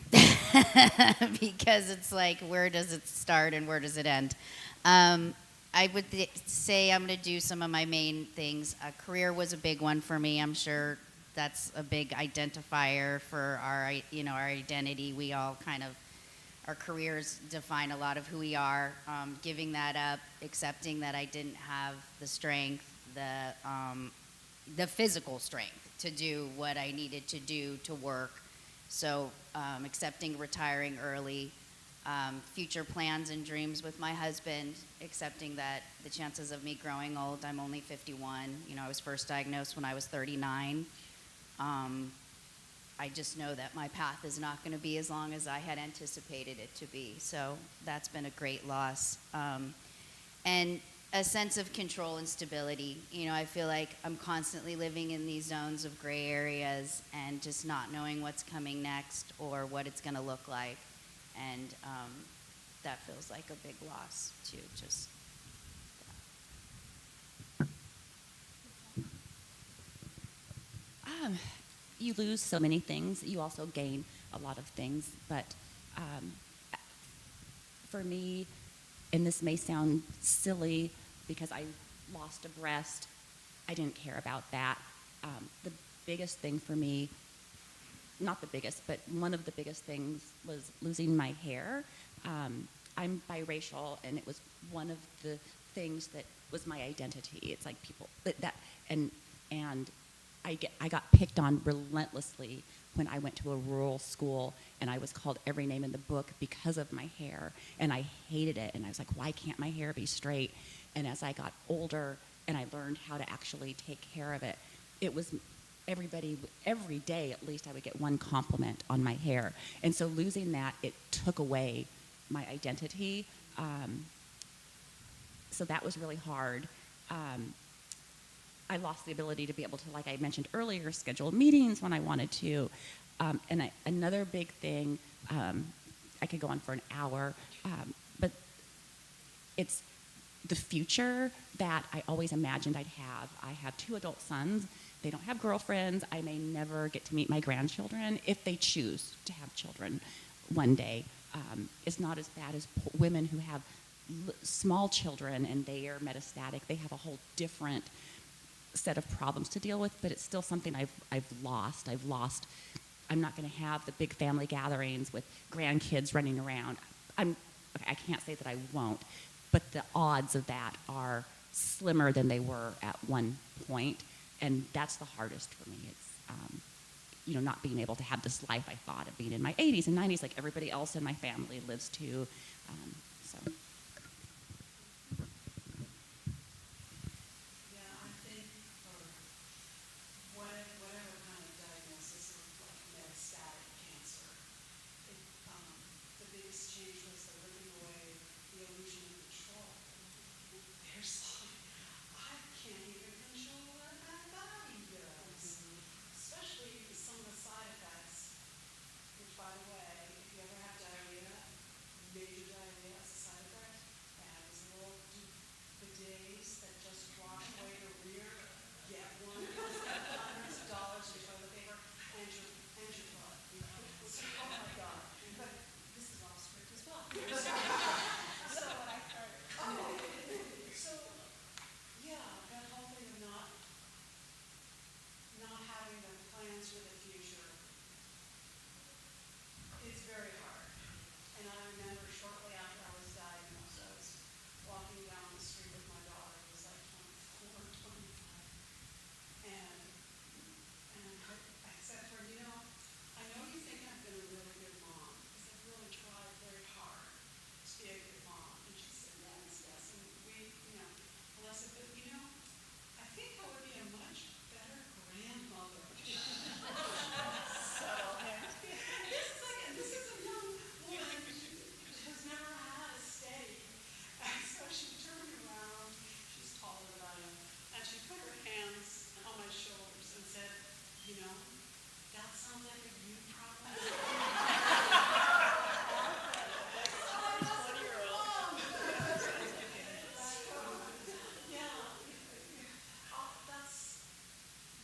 because it's like, where does it start and where does it end? I would say I'm going to do some of my main things. Career was a big one for me. I'm sure that's a big identifier for our identity. We all kind of, our careers define a lot of who we are. Giving that up, accepting that I didn't have the strength, the physical strength to do what I needed to do to work. So accepting retiring early, future plans and dreams with my husband, accepting that the chances of me growing old, I'm only 51. I was first diagnosed when I was 39. I just know that my path is not going to be as long as I had anticipated it to be. So that's been a great loss. And a sense of control and stability. I feel like I'm constantly living in these zones of gray areas and just not knowing what's coming next or what it's going to look like. And that feels like a big loss too. Just You lose so many things. You also gain a lot of things. But for me, and this may sound silly because I lost a breast, I didn't care about that. The biggest thing for me, not the biggest, but one of the biggest things was losing my hair. I'm biracial, and it was one of the things that was my identity. It's like people and I got picked on relentlessly when I went to a rural school, and I was called every name in the book because of my hair, and I hated it, and I was like, why can't my hair be straight? And as I got older and I learned how to actually take care of it, it was every day at least I would get one compliment on my hair. And so losing that, it took away my identity. So that was really hard. I lost the ability to be able to, like I mentioned earlier, schedule meetings when I wanted to. Another big thing, I could go on for an hour, but it's the future that I always imagined I'd have. I have 2 adult sons. They don't have girlfriends. I may never get to meet my grandchildren if they choose to have children one day. It's not as bad as women who have small children and they are metastatic. They have a whole different set of problems to deal with, but it's still something I've lost. I'm not going to have the big family gatherings with grandkids running around. I can't say that I won't, but the odds of that are slimmer than they were at one point, and that's the hardest for me. It's not being able to have this life I thought of being in my 80s and 90s like everybody else in my family lives to. So. Yeah, I think for whatever kind of diagnosis of like metastatic cancer, the biggest change was the ripping away the illusion of control. There's I can't even control what my body does, especially some of the side effects. Which, by the way, if you ever have diarrhea, major diarrhea as a side effect, I have this little bidets that just wash away the rear. Get one, it's like hundreds of dollars in toilet paper and your butt. So, oh my God. But this is off script as well. So, yeah, that whole thing of not having the plans for the future, it's very hard. And I remember shortly after I was diagnosed, I was walking down the street with my daughter, who was like 24, 25. And I said to her, I know you think I've been a really good mom, because I've really tried very hard to be a good mom. And she said, yes. And and I said, but I think I would be a much better grandmother. This is a young woman who has never had a steak. And so she turned around, she's taller than I am, and she put her hands on my shoulders and said, that sounds like a you problem.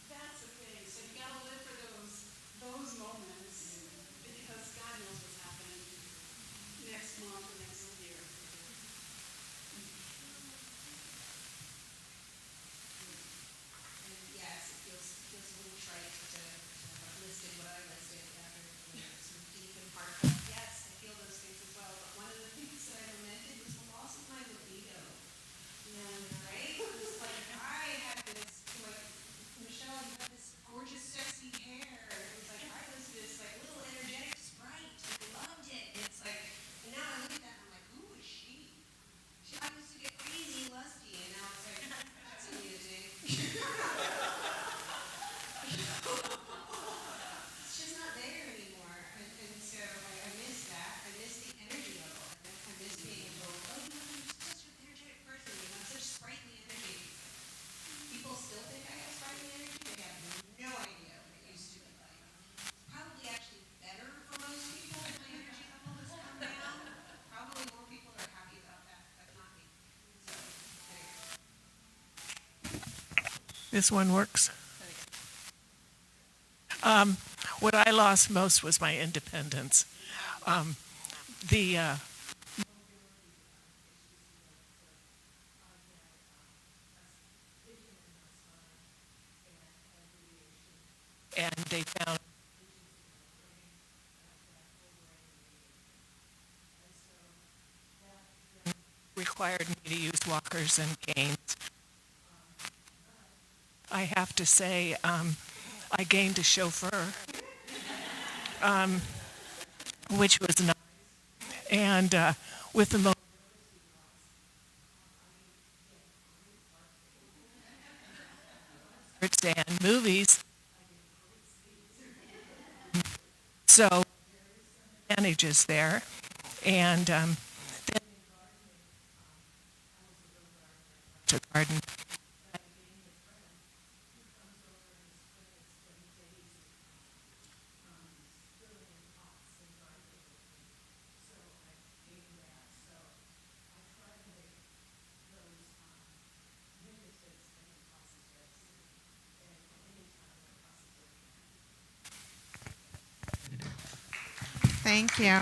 That's the thing. So you gotta live for those moments because God knows what's happening next month or next year. And yes, it feels a little trite to have listed what I listed after some deep and heartfelt. Yes, I feel those things as well. But one of the things that I lamented was the loss of my libido. Right? It was like I had this, like Michelle, you had this gorgeous, sexy hair. It was like I was this like little energetic sprite. I loved it. It's like, and now I look at that and I'm like, who is she? I used to get crazy lusty, and now it's like that's amusing. It's just not there anymore, and so I miss that. I miss the energy level. I miss being told, oh, you're such an energetic person. You have such sprightly energy. People still think I have sprightly energy. They have no idea what it used to be like. Probably actually better for most people. My energy level has come down. Probably more people are happy about that, but not me. So, anyway. This one works. What I lost most was my independence. The and they found required me to use walkers and canes. I have to say, I gained a chauffeur, which was nice. And with the and movies, so advantages there. And then to garden. Thank you.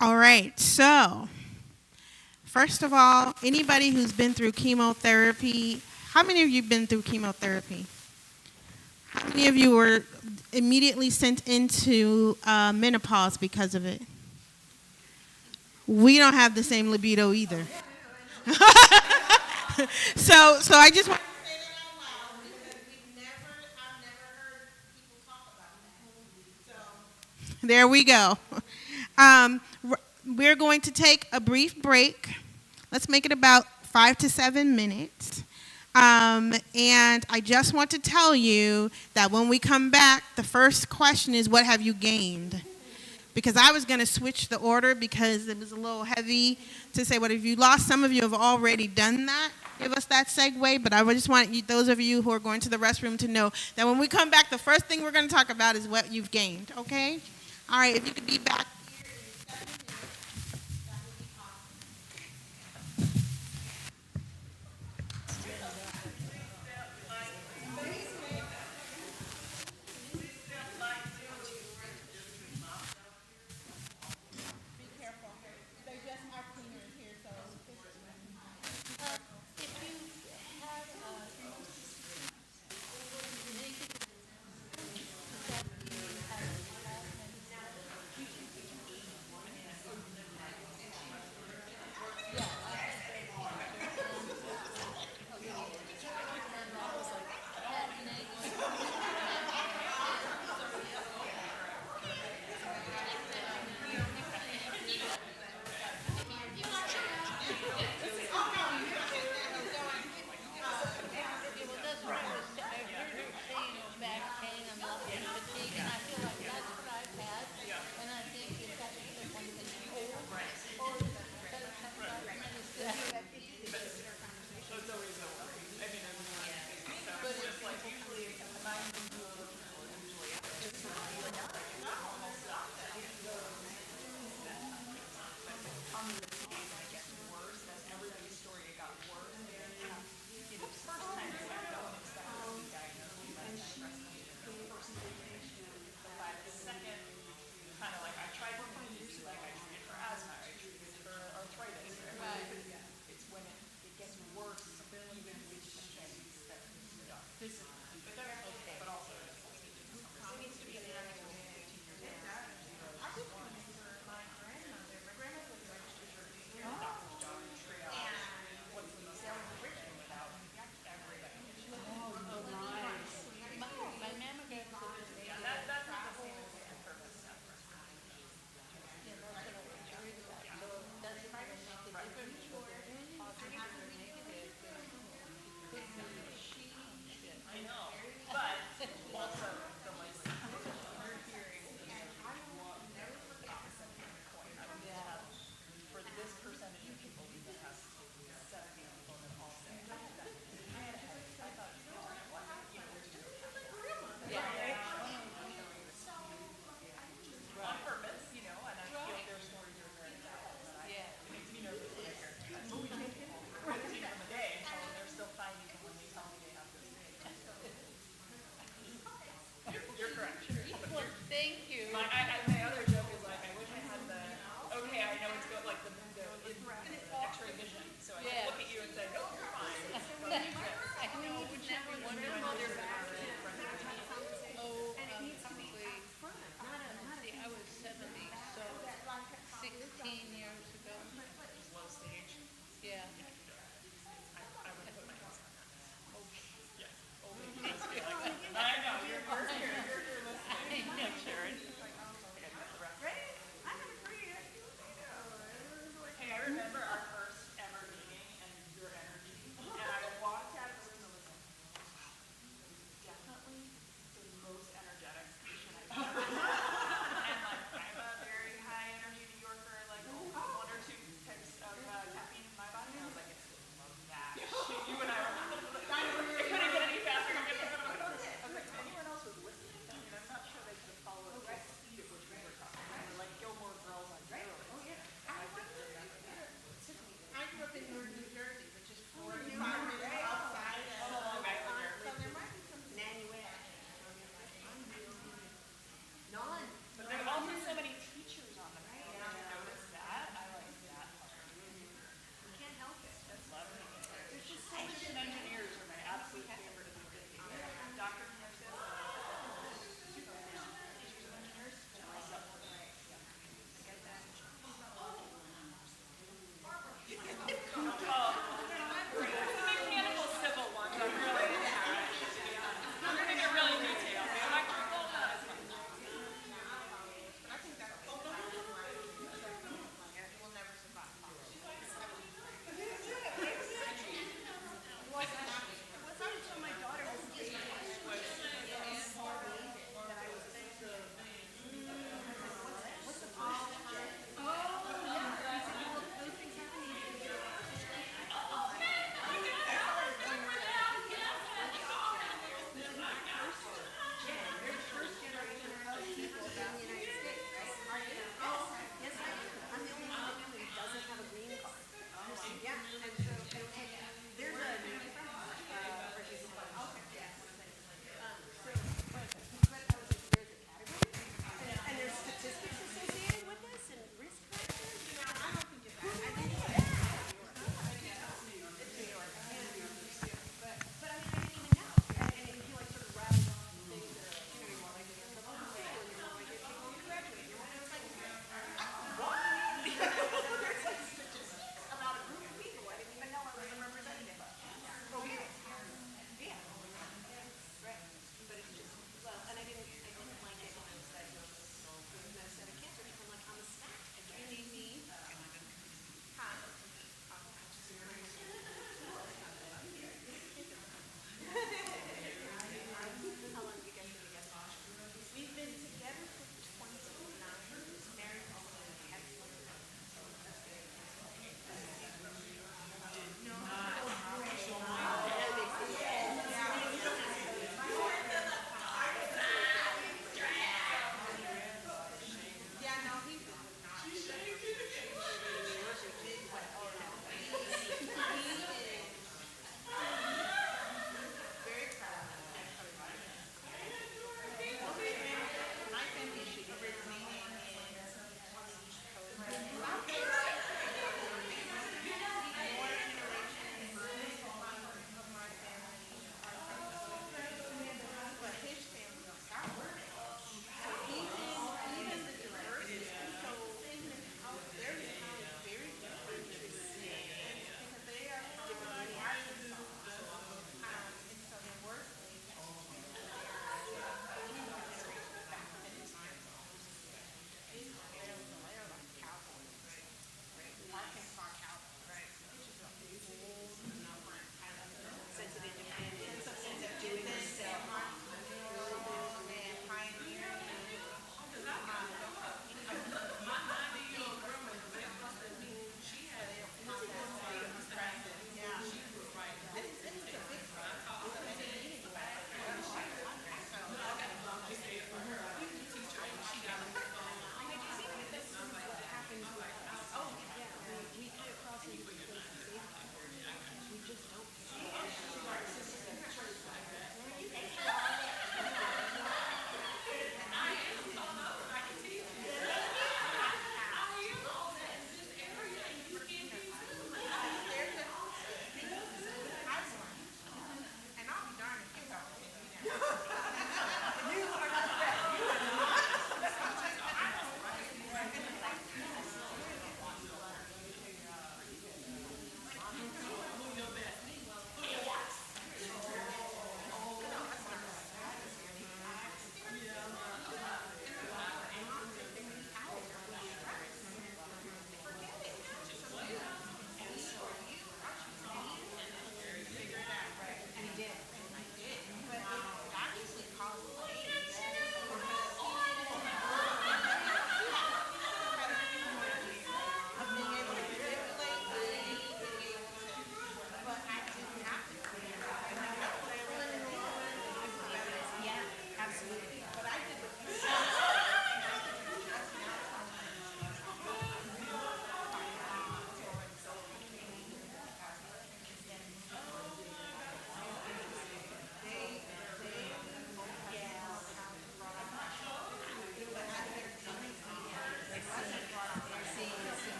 All right, so first of all, anybody who's been through chemotherapy, how many of you been through chemotherapy? How many of you were immediately sent into menopause because of it? We don't have the same libido either. So I just want to say that out loud because I've never heard people talk about that. So there we go. We're going to take a brief break. Let's make it about 5 to 7 minutes. And I just want to tell you that when we come back, the first question is, what have you gained? Because I was going to switch the order because it was a little heavy to say, what have you lost? Some of you have already done that. Give us that segue. But I just want you, those of you who are going to the restroom to know that when we come back, the first thing we're going to talk about is what you've gained. Okay? All right. If you could be back.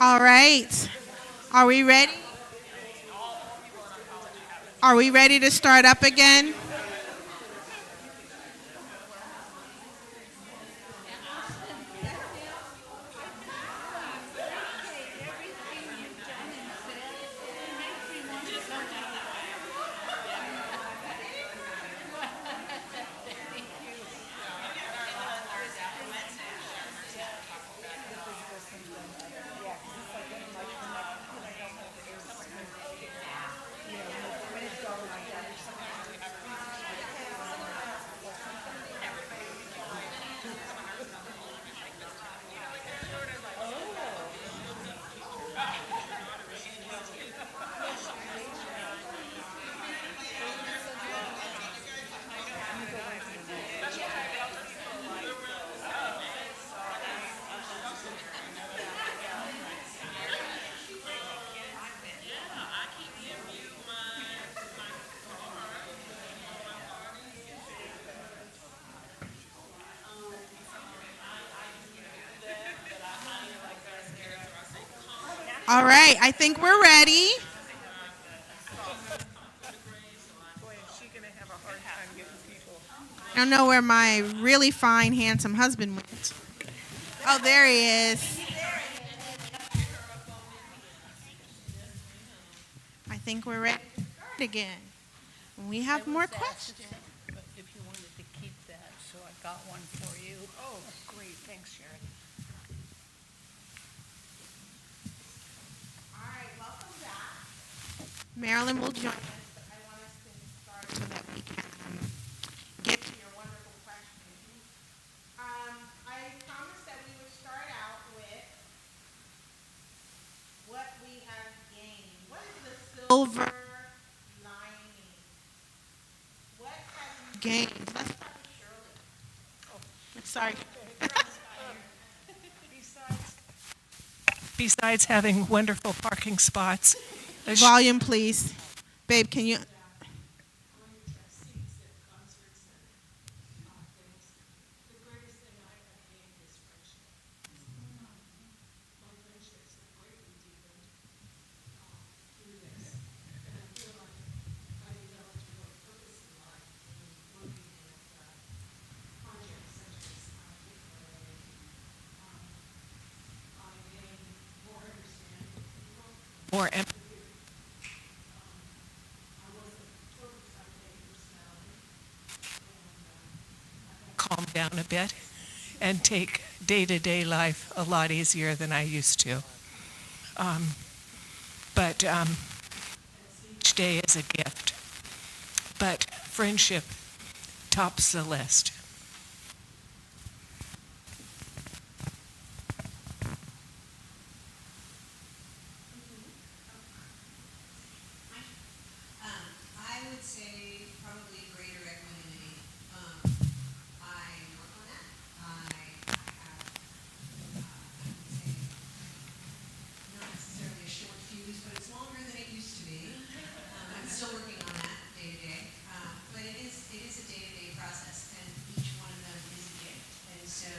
All right. Are we ready? Are we ready to start up again? All right, I think we're ready. I don't know where my really fine, handsome husband went. Oh, there he is. I think we're ready to start again. We have more questions. But if you wanted to keep that, so I got one for you. Oh, great, thanks, Sharon. All right, welcome back. Marilyn will join us, but I want us to start so that we can get to your wonderful questions. I promised that we would start out with what we have gained. What is the silver lining? What have you gained? Let's start with Shirley. Oh, sorry. Besides having wonderful parking spots, Volume, please. Babe, can you? more empathy. Calm down a bit and take day-to-day life a lot easier than I used to. But each day is a gift. But friendship tops the list. I would say probably greater equanimity. I work on that. I have, I would say, not necessarily a short fuse, but it's longer than it used to be. I'm still working on that day to day. But it is a day-to-day process, and each one of them is a gift. And so,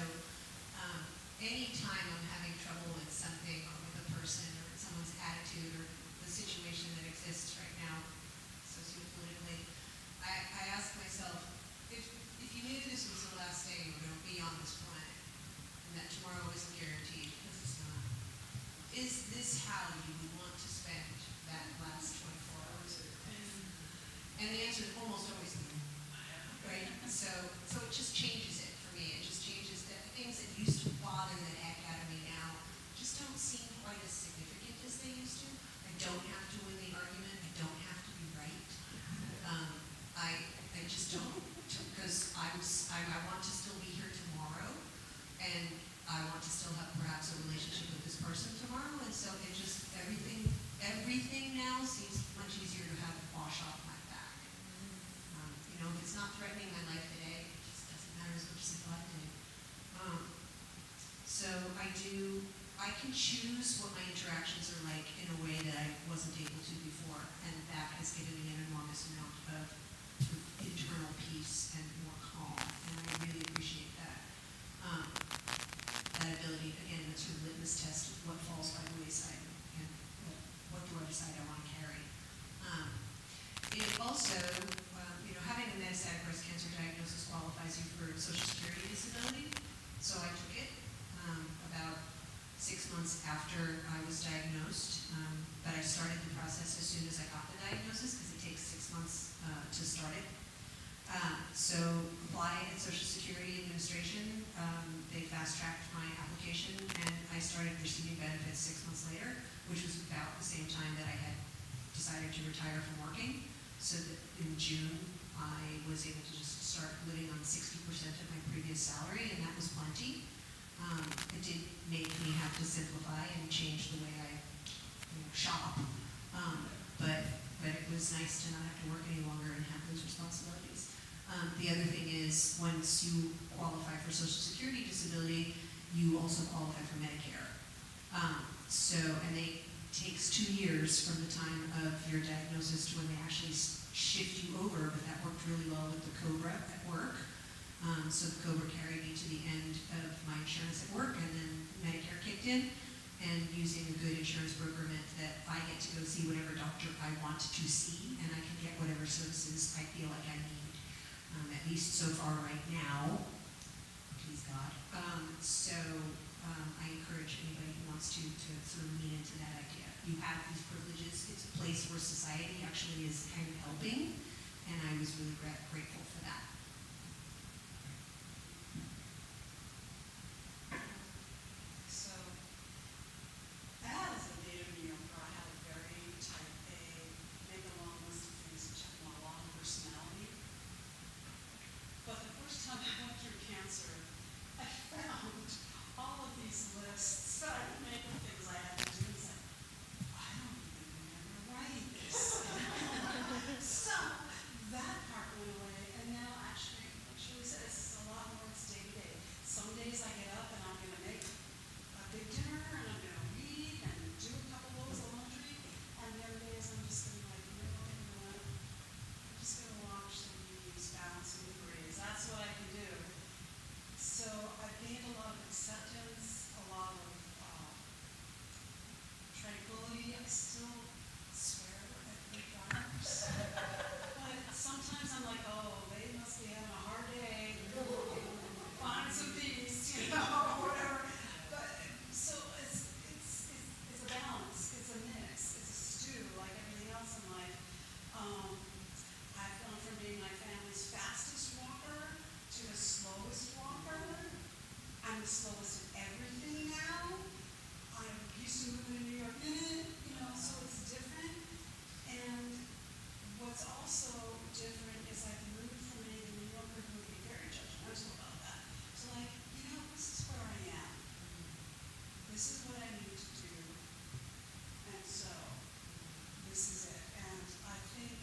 anytime I'm having trouble with something or with a person or someone's attitude or the situation that exists right now, sociopolitically, I ask myself, if you knew this was the last day you were going to be on this planet, and that tomorrow isn't guaranteed because it's not, is this how you would want to spend that last 24 hours? And the answer is almost always no, right? So it just changes it for me. It just changes the things that used to bother the heck out of me now just don't seem quite as significant as they used to. I don't have to win the argument. I don't have to be right. I just don't, because I want to still be here tomorrow, and I want to still have perhaps a relationship with this person tomorrow, and so it just everything now seems much much easier to have it wash off my back. You know, if it's not threatening my life today, it just doesn't matter as much as it thought it did. So I can choose what my interactions are like in a way that I wasn't able to before, and that has given me an enormous amount of internal peace and more calm, and I really appreciate that. That ability, again, that's sort of litmus test of what falls by the wayside and what do I decide I want to carry. It also, you know, having a metastatic breast cancer diagnosis qualifies you for Social Security disability, so I took it about 6 months after I was diagnosed, but I started the process as soon as I got the diagnosis because it takes 6 months to start it. So apply at Social Security Administration. They fast-tracked my application, and I started receiving benefits 6 months later, which was about the same time that I had decided to retire from working. So that in June, I was able to just start living on 60% of my previous salary, and that was plenty. It did make me have to simplify and change the way I shop, but it was nice to not have to work any longer and have those responsibilities. The other thing is, once you qualify for Social Security disability, you also qualify for Medicare. And it takes 2 years from the time of your diagnosis to when they actually shift you over, but that worked really well with the COBRA at work. So the COBRA carried me to the end of my insurance at work, and then Medicare kicked in. And using a good insurance broker meant that I get to go see whatever doctor I want to see, and I can get whatever services I feel like I need. At least so far right now, please God. I encourage anybody who wants to sort of lean into that idea. You have these privileges. It's a place where society actually is kind of helping, and I was really grateful for that. So, as a data New Yorker, I have a very type A, make a long list of things to check my long personality. But the first time I went through cancer, I found all of these lists that I would make of things I had to do and say, I don't even remember writing this. So that part went away, and now actually, like Shirley said, it's a lot more, it's day to day. Some days I get up and I'm going to make a big dinner, and I'm going to read and do a couple loads of laundry, and the other days I'm just going to like, you know what, I'm just going to watch the leaves bounce in the breeze. That's what I can do. So I've gained a lot of acceptance, a lot of tranquility. I still swear at the drivers. But sometimes I'm like, oh, they must be having a hard day. Find some peace, you know, or whatever. But so it's a balance. It's a mix. It's a stew, like everything else in life. I've gone from being my family's fastest walker to the slowest walker. I'm the slowest in everything now. I'm used to moving to New York minute, you know, so it's different. And what's also different is I've moved from being a New Yorker who would be very judgmental about that. So like, you know, this is where I am. This is what I need to do. And so this is it. And I think,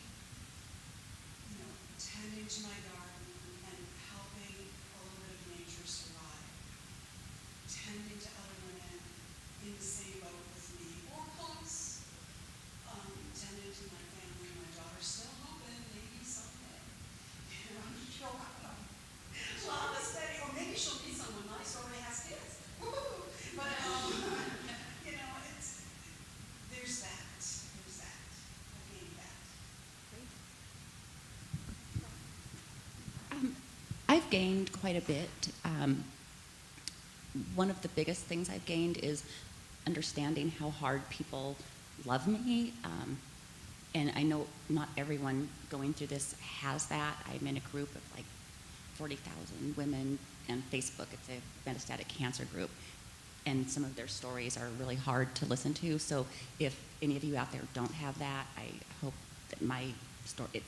you know, tending to my garden and helping a little bit of nature survive, tending to other women in the same boat with me or close, tending to my family, my daughter, still hoping maybe someday, you know, she'll have a steady, or maybe she'll be someone nice who already has kids. Woo-hoo! But, you know, there's that. I need that. I've gained quite a bit. One of the biggest things I've gained is understanding how hard people love me. And I know not everyone going through this has that. I'm in a group of like 40,000 women on Facebook. It's a metastatic cancer group. And some of their stories are really hard to listen to. So if any of you out there don't have that, I hope that my story,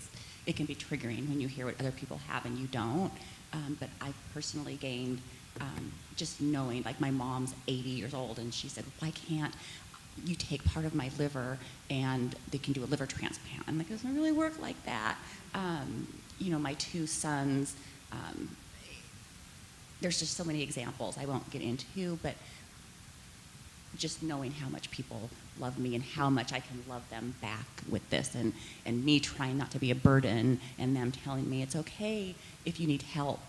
it can be triggering when you hear what other people have and you don't. But I personally gained just knowing, like my mom's 80 years old, and she said, why can't you take part of my liver and they can do a liver transplant. I'm like, it doesn't really work like that. My 2 sons, there's just so many examples I won't get into, but just knowing how much people love me and how much I can love them back with this, and me trying not to be a burden, and them telling me it's okay if you need help.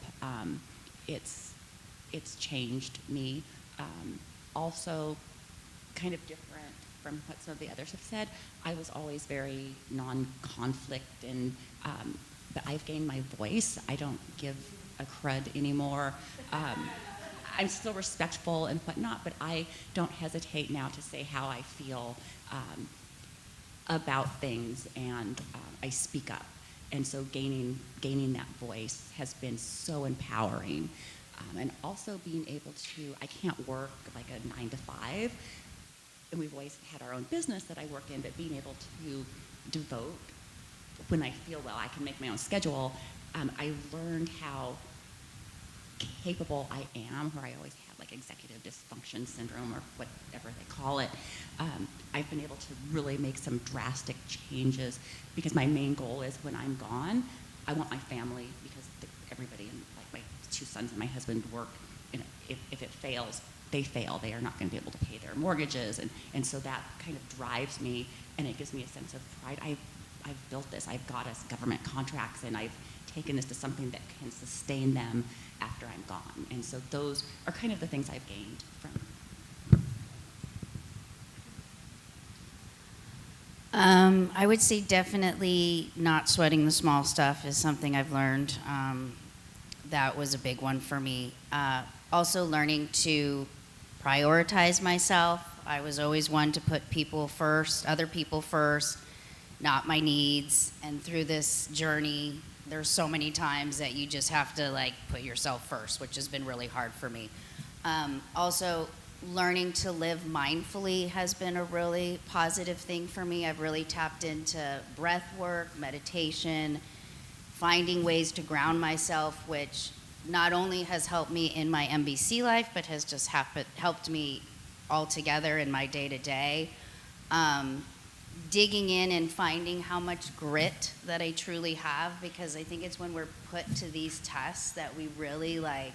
It's changed me. Also, kind of different from what some of the others have said. I was always very non-conflict, but I've gained my voice. I don't give a crud anymore. I'm still respectful and whatnot, but I don't hesitate now to say how I feel about things, and I speak up. And so gaining that voice has been so empowering. And also being able to, I can't work like a 9 to 5, and we've always had our own business that I work in, but being able to devote when I feel well, I can make my own schedule. I learned how capable I am, where I always had like executive dysfunction syndrome or whatever they call it. I've been able to really make some drastic changes, because my main goal is when I'm gone, I want my family, because everybody, and like my 2 sons and my husband work, and if it fails, they fail. They are not going to be able to pay their mortgages, and so that kind of drives me, and it gives me a sense of pride. I've built this. I've got us government contracts, and I've taken this to something that can sustain them after I'm gone. And so those are kind of the things I've gained from. I would say definitely not sweating the small stuff is something I've learned. That was a big one for me. Also learning to prioritize myself. I was always one to put people first, other people first, not my needs. And through this journey, there's so many times that you just have to like put yourself first, which has been really hard for me. Also, learning to live mindfully has been a really positive thing for me. I've really tapped into breath work, meditation, finding ways to ground myself, which not only has helped me in my MBC life, but has just helped me altogether in my day-to-day. Digging in and finding how much grit that I truly have, because I think it's when we're put to these tests that we really are like,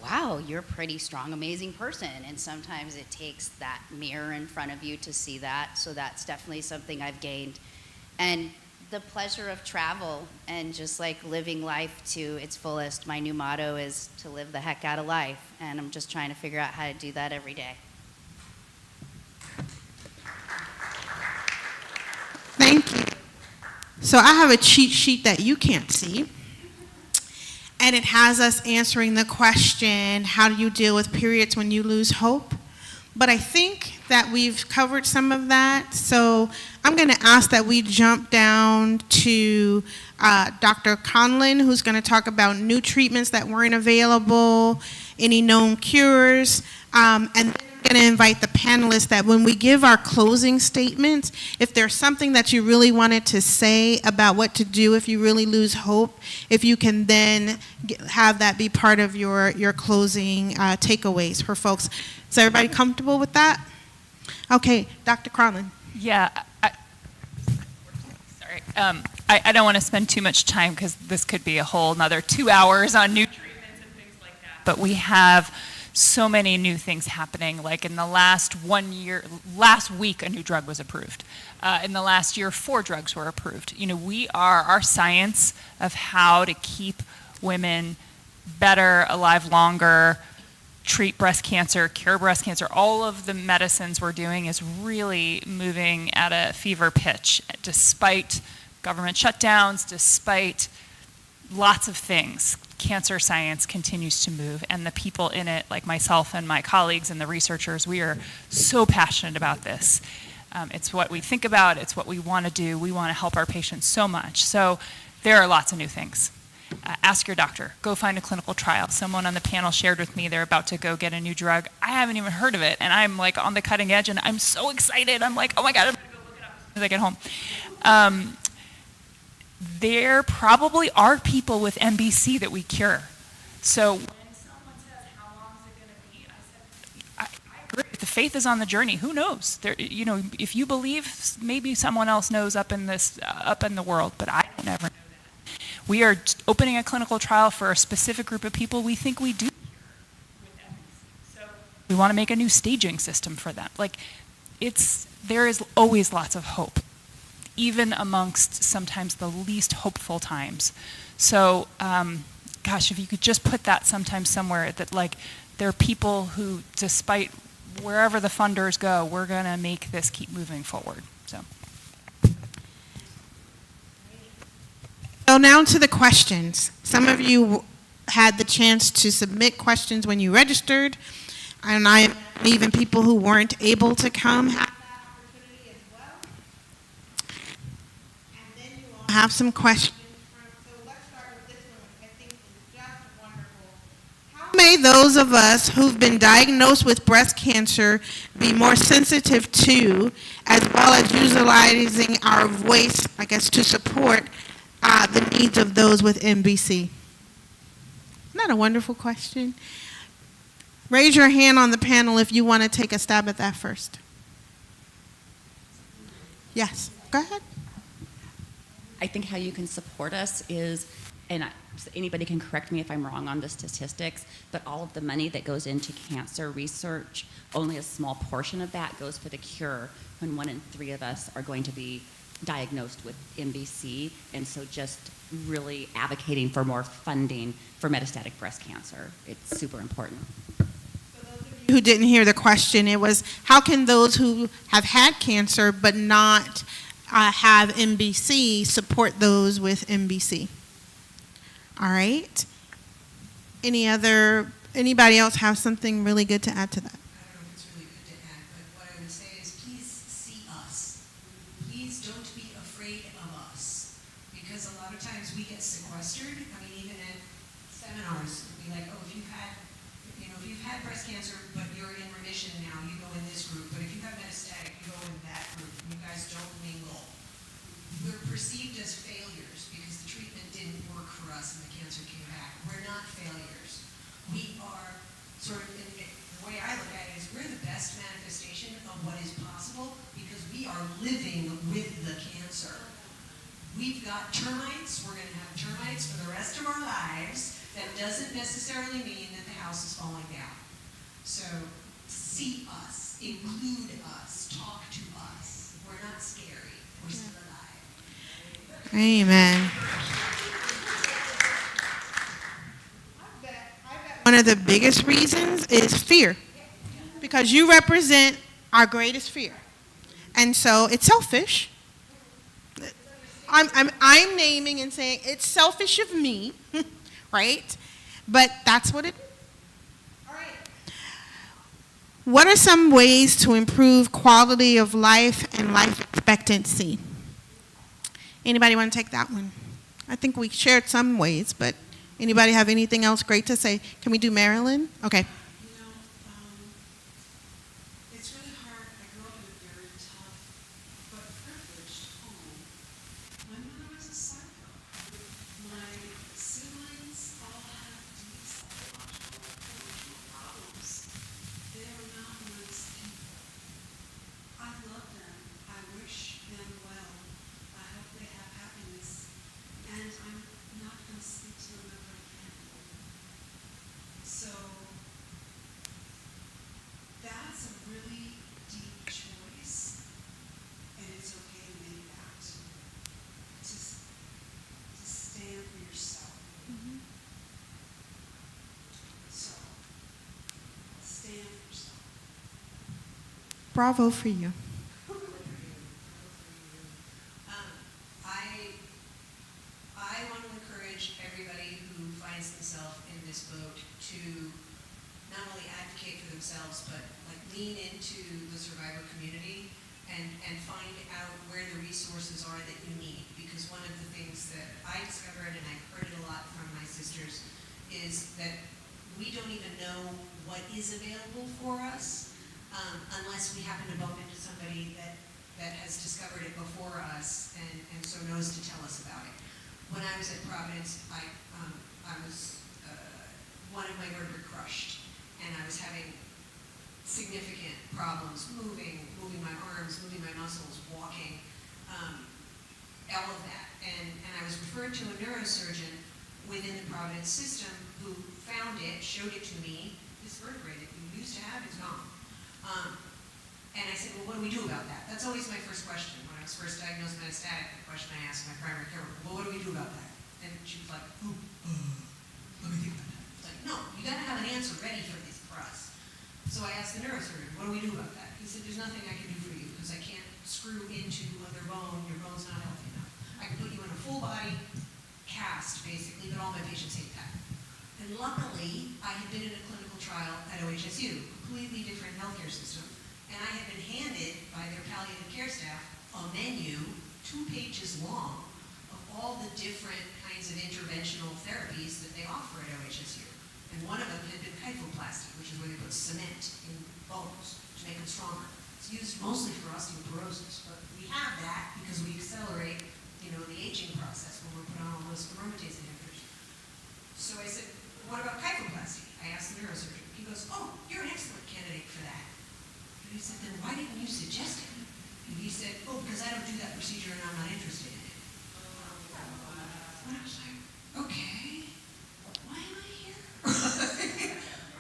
wow, you're a pretty strong, amazing person. And sometimes it takes that mirror in front of you to see that. So that's definitely something I've gained. And the pleasure of travel and just like living life to its fullest. My new motto is to live the heck out of life. And I'm just trying to figure out how to do that every day. Thank you. So I have a cheat sheet that you can't see. And it has us answering the question, how do you deal with periods when you lose hope? But I think that we've covered some of that. So I'm going to ask that we jump down to Dr. Conlon, who's going to talk about new treatments that weren't available, any known cures, and then I'm going to invite the panelists that when we give our closing statements, if there's something that you really wanted to say about what to do if you really lose hope, if you can then have that be part of your closing takeaways for folks. Is everybody comfortable with that? Okay, Dr. Conlon. Yeah. Sorry. I don't want to spend too much time because this could be a whole another 2 hours on new treatments and things like that. But we have so many new things happening. Like in the last 1 year, last week a new drug was approved. In the last year, 4 drugs were approved. You know, our science of how to keep women better, alive longer, treat breast cancer, cure breast cancer, all of the medicines we're doing is really moving at a fever pitch, despite government shutdowns, despite lots of things. Cancer science continues to move, and the people in it, like myself and my colleagues and the researchers, we are so passionate about this. It's what we think about, it's what we want to do. We want to help our patients so much. So there are lots of new things. Ask your doctor. Go find a clinical trial. Someone on the panel shared with me they're about to go get a new drug. I haven't even heard of it, and I'm like on the cutting edge, and I'm so excited. I'm like, oh my God, I'm going to go look it up as soon as I get home. There probably are people with MBC that we cure. So when someone says, how long is it going to be? I agree with the the faith is on the journey. Who knows? There, if you believe, maybe someone else knows up in the world, but I don't ever know that. We are opening a clinical trial for a specific group of people we think we do. So we want to make a new staging system for them. Like, there is always lots of hope, even amongst sometimes the least hopeful times. So, gosh, if you could just put that sometimes somewhere, that like there are people who, despite wherever the funders go, we're going to make this keep moving forward. So now to the questions. Some of you had the chance to submit questions when you registered, and even people who weren't able to come had that opportunity as well. And then you all have some questions. So let's start with this one, which I think is just wonderful. How may those of us who've been diagnosed with breast cancer be more sensitive to, as well as utilizing our voice, I guess, to support the needs of those with MBC? Isn't that a wonderful question? Raise your hand on the panel if you want to take a stab at that first. Yes, go ahead. I think how you can support us is, anybody can correct me if I'm wrong on the statistics, but all of the money that goes into cancer research, only a small portion of that goes for the cure, when 1 in 3 of us are going to be diagnosed with MBC, and so just really advocating for more funding for metastatic breast cancer. It's super important. Who didn't hear the question, it was, how can those who have had cancer but not have MBC support those with MBC? All right. Anybody else have something really good to add to that? I don't know if it's really good to add, but what I would say is please see us. Please don't be afraid of us, because a lot of times we get sequestered. I mean, even at seminars, we'll be like, oh, if you've had breast cancer, but you're in remission now, you go in this group. But if you have metastatic, you go in that group. You guys don't mingle. We're perceived as failures because the treatment didn't work for us and the cancer came back. We're not failures. We are sort of, the way I look at it is we're the best manifestation of what is possible because we are living with the cancer. We've got termites. We're going to have termites for the rest of our lives. That doesn't necessarily mean that the house is falling down. So see us, include us, talk to us. We're not scary. We're still alive. Amen. One of the biggest reasons is fear, because you represent our greatest fear. And so it's selfish. I'm naming and saying it's selfish of me, right? But that's what it is. All right. What are some ways to improve quality of life and life expectancy? Anybody want to take that one? I think we shared some ways, but anybody have anything else great to say? Can we do Marilyn? Okay. It's really hard. I grew up in a very tough but privileged home. My mother was a psycho. My siblings all have deep psychological and emotional problems. They are not nice people. I love them. I wish them well. I hope they have happiness. And I'm not going to speak to them ever again. So that's a really deep choice, and it's okay to make that. To stand for yourself. So, stand for yourself. Bravo for you. I want to encourage everybody who finds themselves in this boat to not only advocate for themselves, but like lean into the survivor community and find out where the resources are that you need. Because one of the things that I discovered, and I've heard it a lot from my sisters, is that we don't even know what is available for us unless we happen to bump into somebody that has discovered it before us and so knows to tell us about it. When I was at Providence, I was one of my vertebrae crushed, and I was having significant problems, moving my arms, moving my muscles, walking, all of that. And I was referred to a neurosurgeon within the Providence system who found it, showed it to me. This vertebrae that you used to have is gone. And I said, well, what do we do about that? That's always my first question. When I was first diagnosed metastatic, the question I asked my primary care worker, well, what do we do about that? And she was like, let me think about that. It's like, no, you gotta have an answer ready for us. So I asked the neurosurgeon, what do we do about that? He said, there's nothing I can do for you because I can't screw into another bone. Your bone's not healthy enough. I can put you in a full body cast, basically, but all my patients hate that. And luckily, I had been in a clinical trial at OHSU, completely different healthcare system, and I had been handed by their palliative care staff a menu, 2 pages long, of all the different kinds of interventional therapies that they offer at OHSU. And one of them had been kyphoplasty, which is where they put cement in bones to make them stronger. It's used mostly for osteoporosis, but we have that because we accelerate, the aging process when we're put on all those aromatase inhibitors. So I said, what about kyphoplasty? I asked the neurosurgeon. He goes, oh, you're an excellent candidate for that. And I said, then why didn't you suggest it? And he said, oh, because I don't do that procedure and I'm not interested in it. And I was like, okay, why am I here?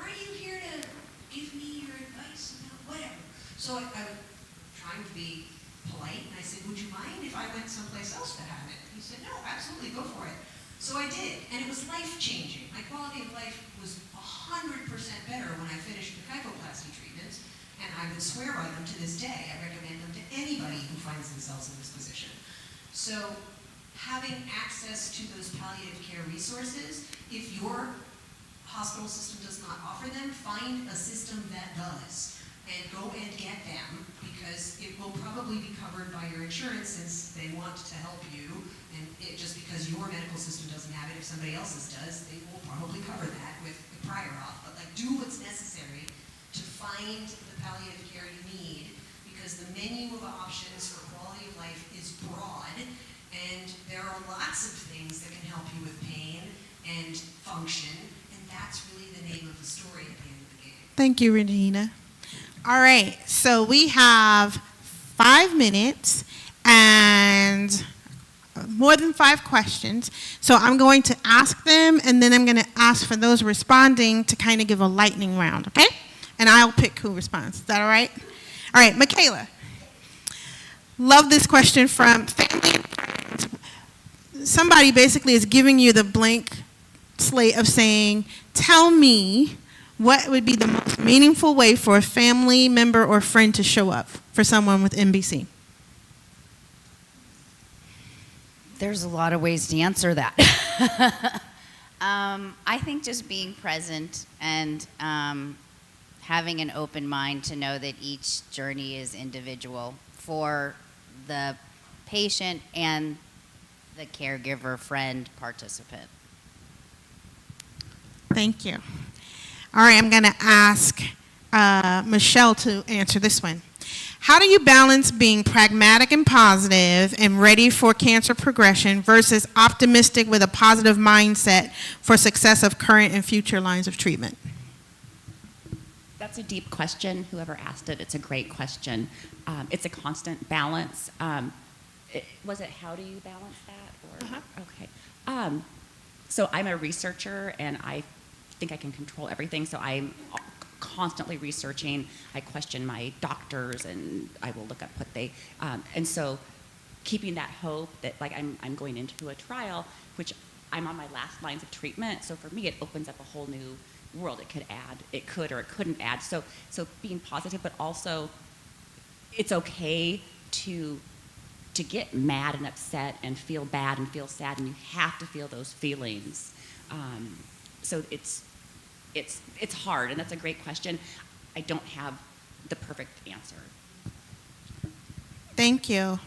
Are you here to give me your advice about whatever? So I was trying to be polite, and I said, would you mind if I went someplace else to have it? He said, no, absolutely, go for it. So I did, and it was life-changing. My quality of life was 100% better when I finished the kyphoplasty treatments, and I would swear by them to this day. I recommend them to anybody who finds themselves in this position. So having access to those palliative care resources, if your hospital system does not offer them, find a system that does. And go and get them, because it will probably be covered by your insurance since they want to help you. And just because your medical system doesn't have it, if somebody else's does, they will probably cover that with the prior auth. But do what's necessary to find the palliative care you need, because the menu of options for quality of life is broad, and there are lots of things that can help you with pain and function, and that's really the name of the story at the end of the game. Thank you, Regina. All right, so we have 5 minutes and more than 5 questions. So I'm going to ask them, and then I'm going to ask for those responding to kind of give a lightning round, okay? And I'll pick who responds. Is that all right? All right, Michaela. Love this question from family and friends. Somebody basically is giving you the blank slate of saying, tell me what would be the most meaningful way for a family member or friend to show up for someone with MBC? There's a lot of ways to answer that. I think just being present and having an open mind to know that each journey is individual for the patient and the caregiver, friend, participant. Thank you. All right, I'm going to ask Michelle to answer this one. How do you balance being pragmatic and positive and ready for cancer progression versus optimistic with a positive mindset for success of current and future lines of treatment? That's a deep question. Whoever asked it, it's a great question. It's a constant balance. Was it how do you balance that? Or, okay. So I'm a researcher, and I think I can control everything, so I'm constantly researching. I question my doctors, and I will look up what they, and so keeping that hope that I'm going into a trial, which I'm on my last lines of treatment, so for me it opens up a whole new world. It could or it couldn't add. So being positive, but also it's okay to get mad and upset and feel bad and feel sad, and you have to feel those feelings. So it's hard, and that's a great question. I don't have the perfect answer. Thank you.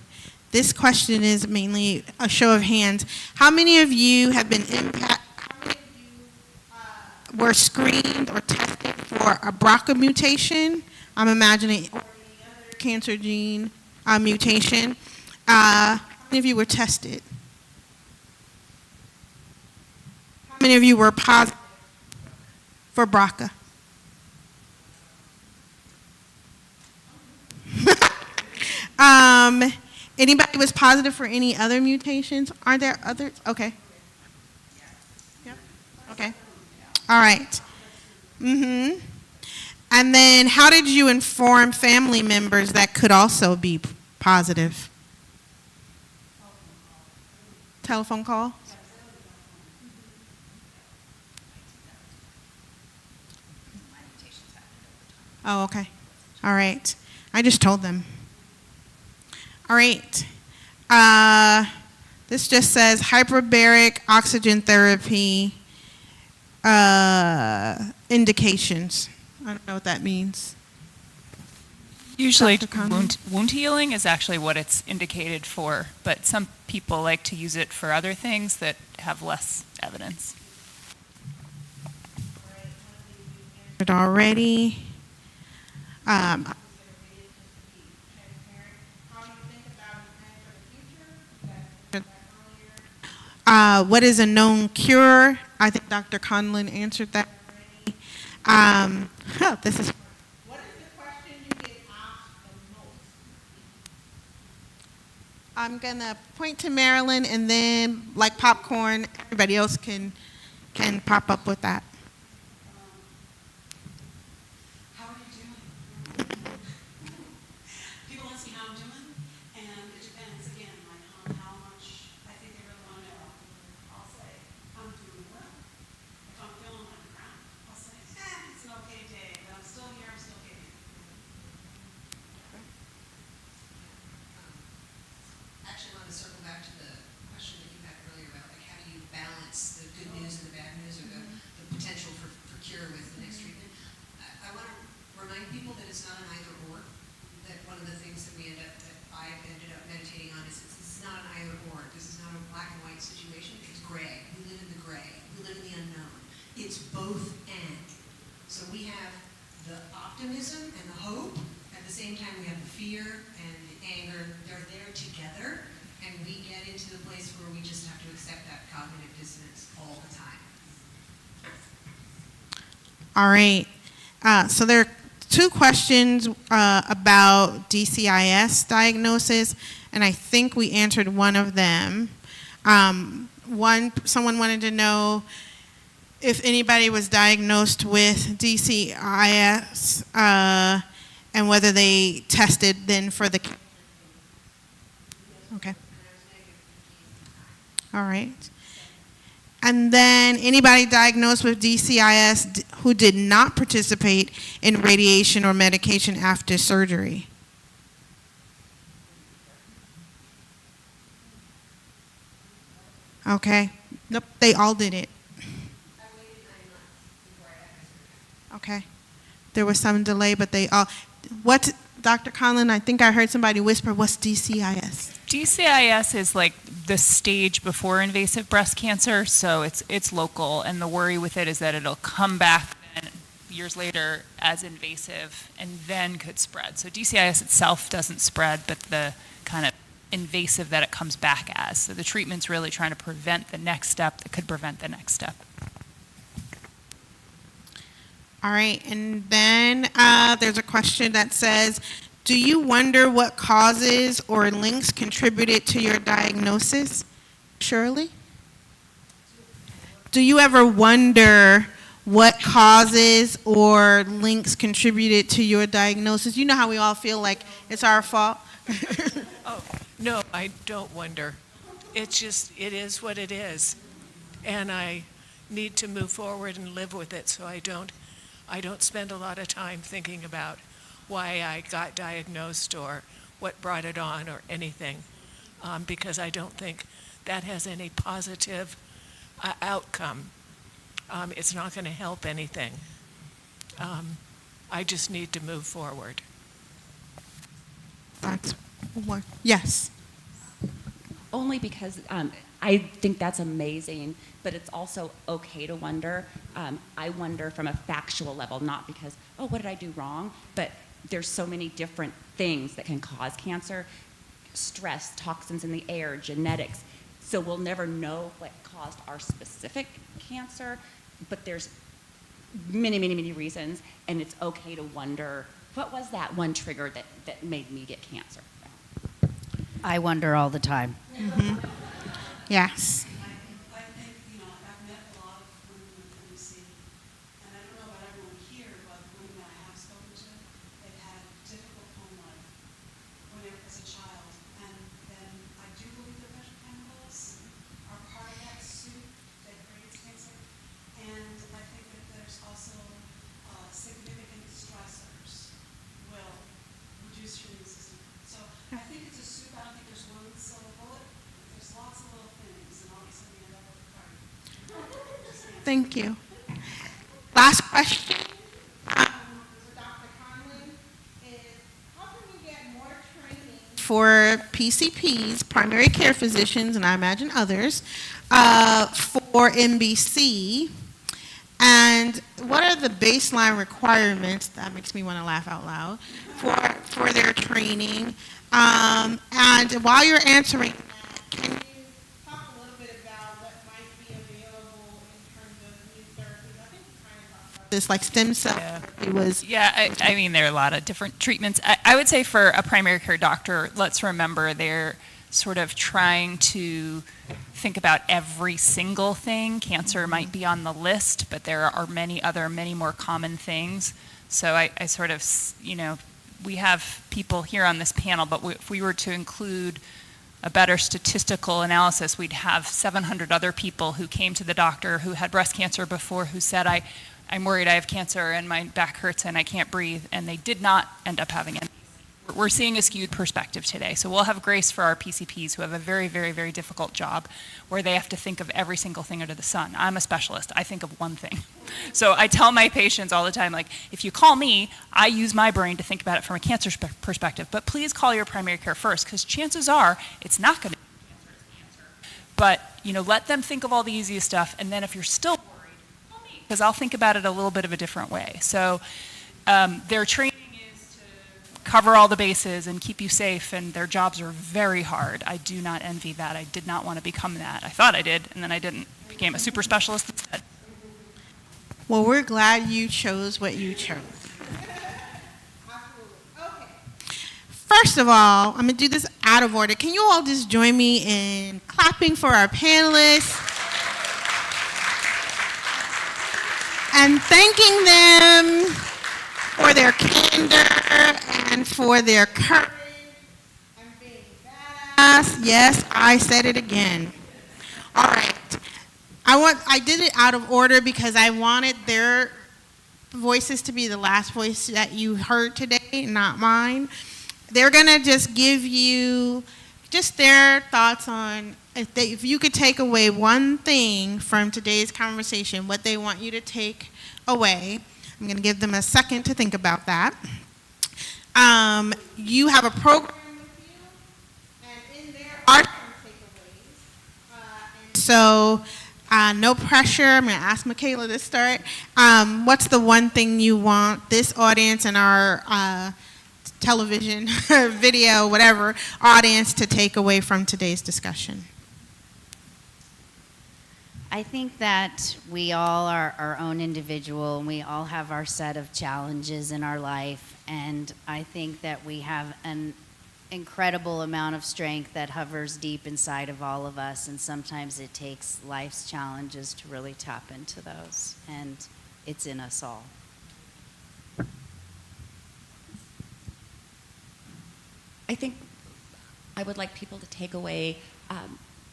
This question is mainly a show of hands. How many of you have been impacted? How many of you were screened or tested for a BRCA mutation? I'm imagining, or any other cancer gene mutation. How many of you were tested? How many of you were positive for BRCA? Anybody was positive for any other mutations? Are there others? Okay. Yep. Okay. All right. Mm-hmm. And then how did you inform family members that could also be positive? Telephone call? Oh, okay. All right. I just told them. All right. This just says hyperbaric oxygen therapy indications. I don't know what that means. Usually Dr. Conlon? wound healing is actually what it's indicated for, but some people like to use it for other things that have less evidence. Already. What is a known cure? I think Dr. Conlon answered that already. This is. What is the question you get asked the most? I'm gonna point to Marilyn, and then, like popcorn, everybody else can pop up with that. How are you doing? People ask me how I'm doing, and it depends, again, like on how much I think they really want to know. I'll say, I'm doing well. If I'm feeling like crap, I'll say, it's an okay day, but I'm still here, I'm still here. Actually, I want to circle back to the question that you had earlier about, like, how do you balance the good news and the bad news, or the potential for cure with the next treatment? I want to remind people that it's not an either or. That one of the things that I've ended up meditating on is this is not an either or. This is not a black and white situation. It's gray. We live in the gray. We live in the unknown. It's both and. So we have the optimism and the hope. At the same time, we have the fear and the anger. They're there together, and we get into the place where we just have to accept that cognitive dissonance all the time. All right. So there are two questions about DCIS diagnosis, and I think we answered one of them. Someone wanted to know if anybody was diagnosed with DCIS and whether they tested then for the. Okay. All right. And then anybody diagnosed with DCIS who did not participate in radiation or medication after surgery? Okay. Nope, they all did it. Okay. There was some delay, but they all. What, Dr. Conlon, I think I heard somebody whisper, what's DCIS? DCIS is like the stage before invasive breast cancer, so it's local, and the worry with it is that it'll come back then years later as invasive and then could spread. So DCIS itself doesn't spread, but the kind of invasive that it comes back as. So the treatment's really trying to prevent the next step that could prevent the next step. All right, and then there's a question that says, do you wonder what causes or links contributed to your diagnosis? Shirley? Do you ever wonder what causes or links contributed to your diagnosis? You know how we all feel like it's our fault? Oh, no, I don't wonder. It's just, it is what it is. And I need to move forward and live with it, so I don't spend a lot of time thinking about why I got diagnosed or what brought it on or anything, because I don't think that has any positive outcome. It's not going to help anything. I just need to move forward. That's one. Yes. Only because I think that's amazing, but it's also okay to wonder. I wonder from a factual level, not because, oh, what did I do wrong? But there's so many different things that can cause cancer. Stress, toxins in the air, genetics. So we'll never know what caused our specific cancer, but there's many, many, many reasons, and it's okay to wonder, what was that one trigger that made me get cancer? I wonder all the time. Yes. I think, I've met a lot of women with MBC, and I don't know about everyone here, but the women that I have spoken to, they've had difficult home life when they were as a child. And then I do believe that pressure chemicals are part of that soup that creates cancer. And I think that there's also significant stressors will reduce your immune system. So I think it's a soup. I don't think there's one silver bullet. There's lots of little things, and all of a sudden you end up with a party. Thank you. Last question. For Dr. Conlon is, how can we get more training for PCPs, primary care physicians, and I imagine others, for MBC? And what are the baseline requirements, that makes me want to laugh out loud, for their training? And while you're answering that, can you talk a little bit about what might be available in terms of new therapies? I think we kind of talked about this, like stem cell therapy was. Yeah, I mean, there are a lot of different treatments. I would say for a primary care doctor, let's remember they're sort of trying to think about every single thing. Cancer might be on the list, but there are many more common things. So I sort of, we have people here on this panel, but if we were to include a better statistical analysis, we'd have 700 other people who came to the doctor who had breast cancer before, who said, I'm worried I have cancer and my back hurts and I can't breathe, and they did not end up having it. We're seeing a skewed perspective today. So we'll have grace for our PCPs who have a very, very, very difficult job where they have to think of every single thing under the sun. I'm a specialist. I think of one thing. So I tell my patients all the time, like, if you call me, I use my brain to think about it from a cancer perspective. But please call your primary care first, because chances are it's not going to be cancer. But, let them think of all the easiest stuff. And then if you're still worried, call me, because I'll think about it a little bit of a different way. So their training cover all the bases and keep you safe, and their jobs are very hard. I do not envy that. I did not want to become that. I thought I did, and then I didn't. Became a super specialist instead. Well, we're glad you chose what you chose. Okay. First of all, I'm going to do this out of order. Can you all just join me in clapping for our panelists and thanking them for their candor and for their courage and being badass. Yes, I said it again. All right. I did it out of order because I wanted their voices to be the last voice that you heard today, not mine. They're going to just give you just their thoughts on if you could take away one thing from today's conversation, what they want you to take away. I'm going to give them a second to think about that. You have a program with you, and in there are some takeaways. And so, no pressure. I'm going to ask Michaela to start. What's the one thing you want this audience and our television, video, whatever, audience to take away from today's discussion? I think that we all are our own individual, and we all have our set of challenges in our life, and I think that we have an incredible amount of strength that hovers deep inside of all of us, and sometimes it takes life's challenges to really tap into those, and it's in us all. I think I would like people to take away,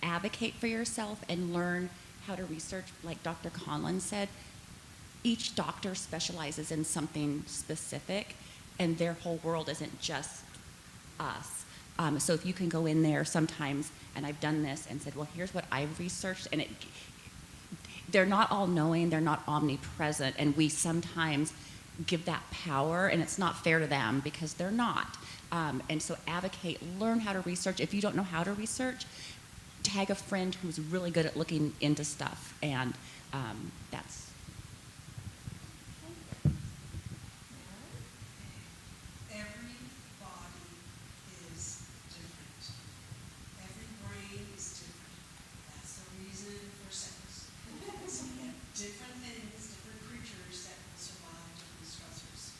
advocate for yourself and learn how to research. Like Dr. Conlon said, each doctor specializes in something specific, and their whole world isn't just us. So if you can go in there sometimes, and I've done this and said, well, here's what I've researched, and they're not all knowing, they're not omnipresent, and we sometimes give that power, and it's not fair to them because they're not. And so advocate, learn how to research. If you don't know how to research, tag a friend who's really good at looking into stuff, and that's. Every body is different. Every brain is different. That's the reason for sex. So we have different things, different creatures that will survive different stressors.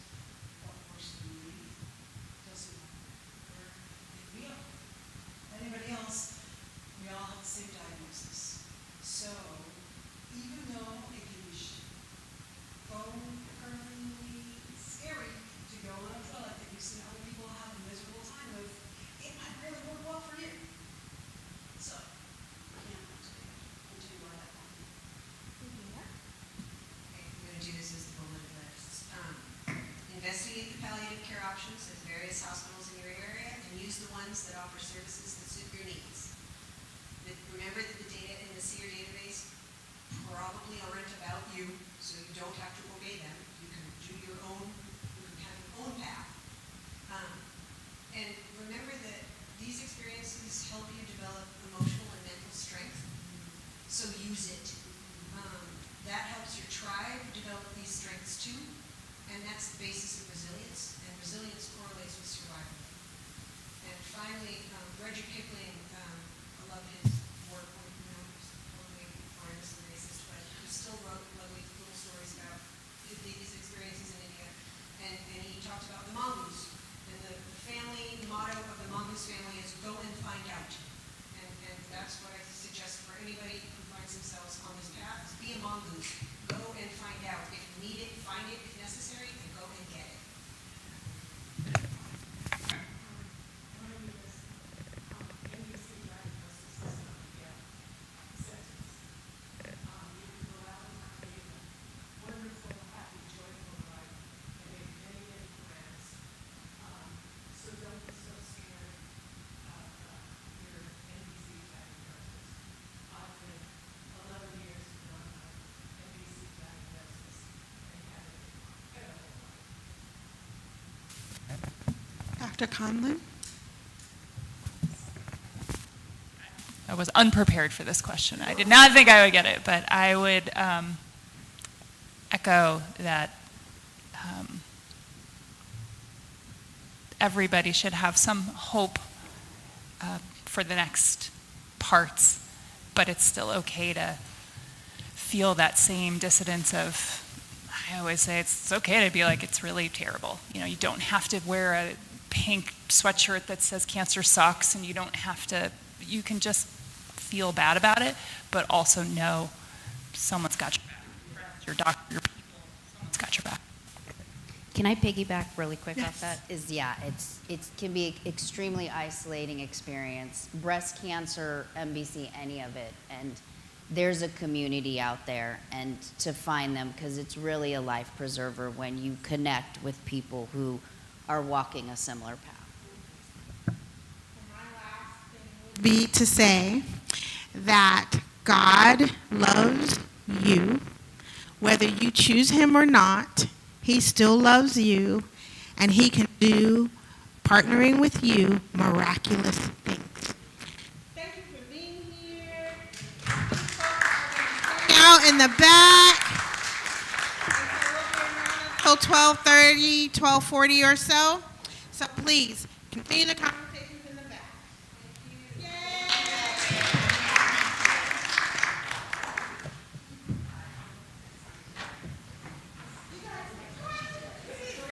What works for me doesn't work. We are. options. There's various hospitals in your area, and use the ones that offer services that suit your needs. Remember that the data in the SEER database probably aren't about you, so you don't have to obey them. You can do your own, you can have your own path. And remember that these experiences help you develop emotional and mental strength, so use it. That helps your tribe develop these strengths too, and that's the basis of resilience, and resilience correlates with survival. And finally, Rudyard Kipling, I love his work, he's totally artist and racist, but he still wrote lovely little stories about these experiences in India. And he talked about the mongoose. And the family motto of the mongoose family is go and find out. And that's what I suggest for anybody who finds themselves on this path, is be a mongoose. Go and find out. If you need it, find it. If necessary, then go and get it. Dr. Conlon? I was unprepared for this question. I did not think I would get it, but I would echo that everybody should have some hope for the next parts, but it's still okay to feel that same dissonance of, I always say it's okay to be like, it's really terrible. You know, you don't have to wear a pink sweatshirt that says cancer sucks, and you don't have to, you can just feel bad about it, but also know someone's got your back. Your doctor, your people, someone's got your back. Can I piggyback really quick Yes. off that? It can be an extremely isolating experience. Breast cancer, MBC, any of it, and there's a community out there, and to find them, because it's really a life preserver when you connect with people who are walking a similar path. Be to say that God loves you, whether you choose him or not. He still loves you, and he can do, partnering with you, miraculous things. Thank you for being here. Out in the back until 12:30, 12:40 or so. So please continue the conversation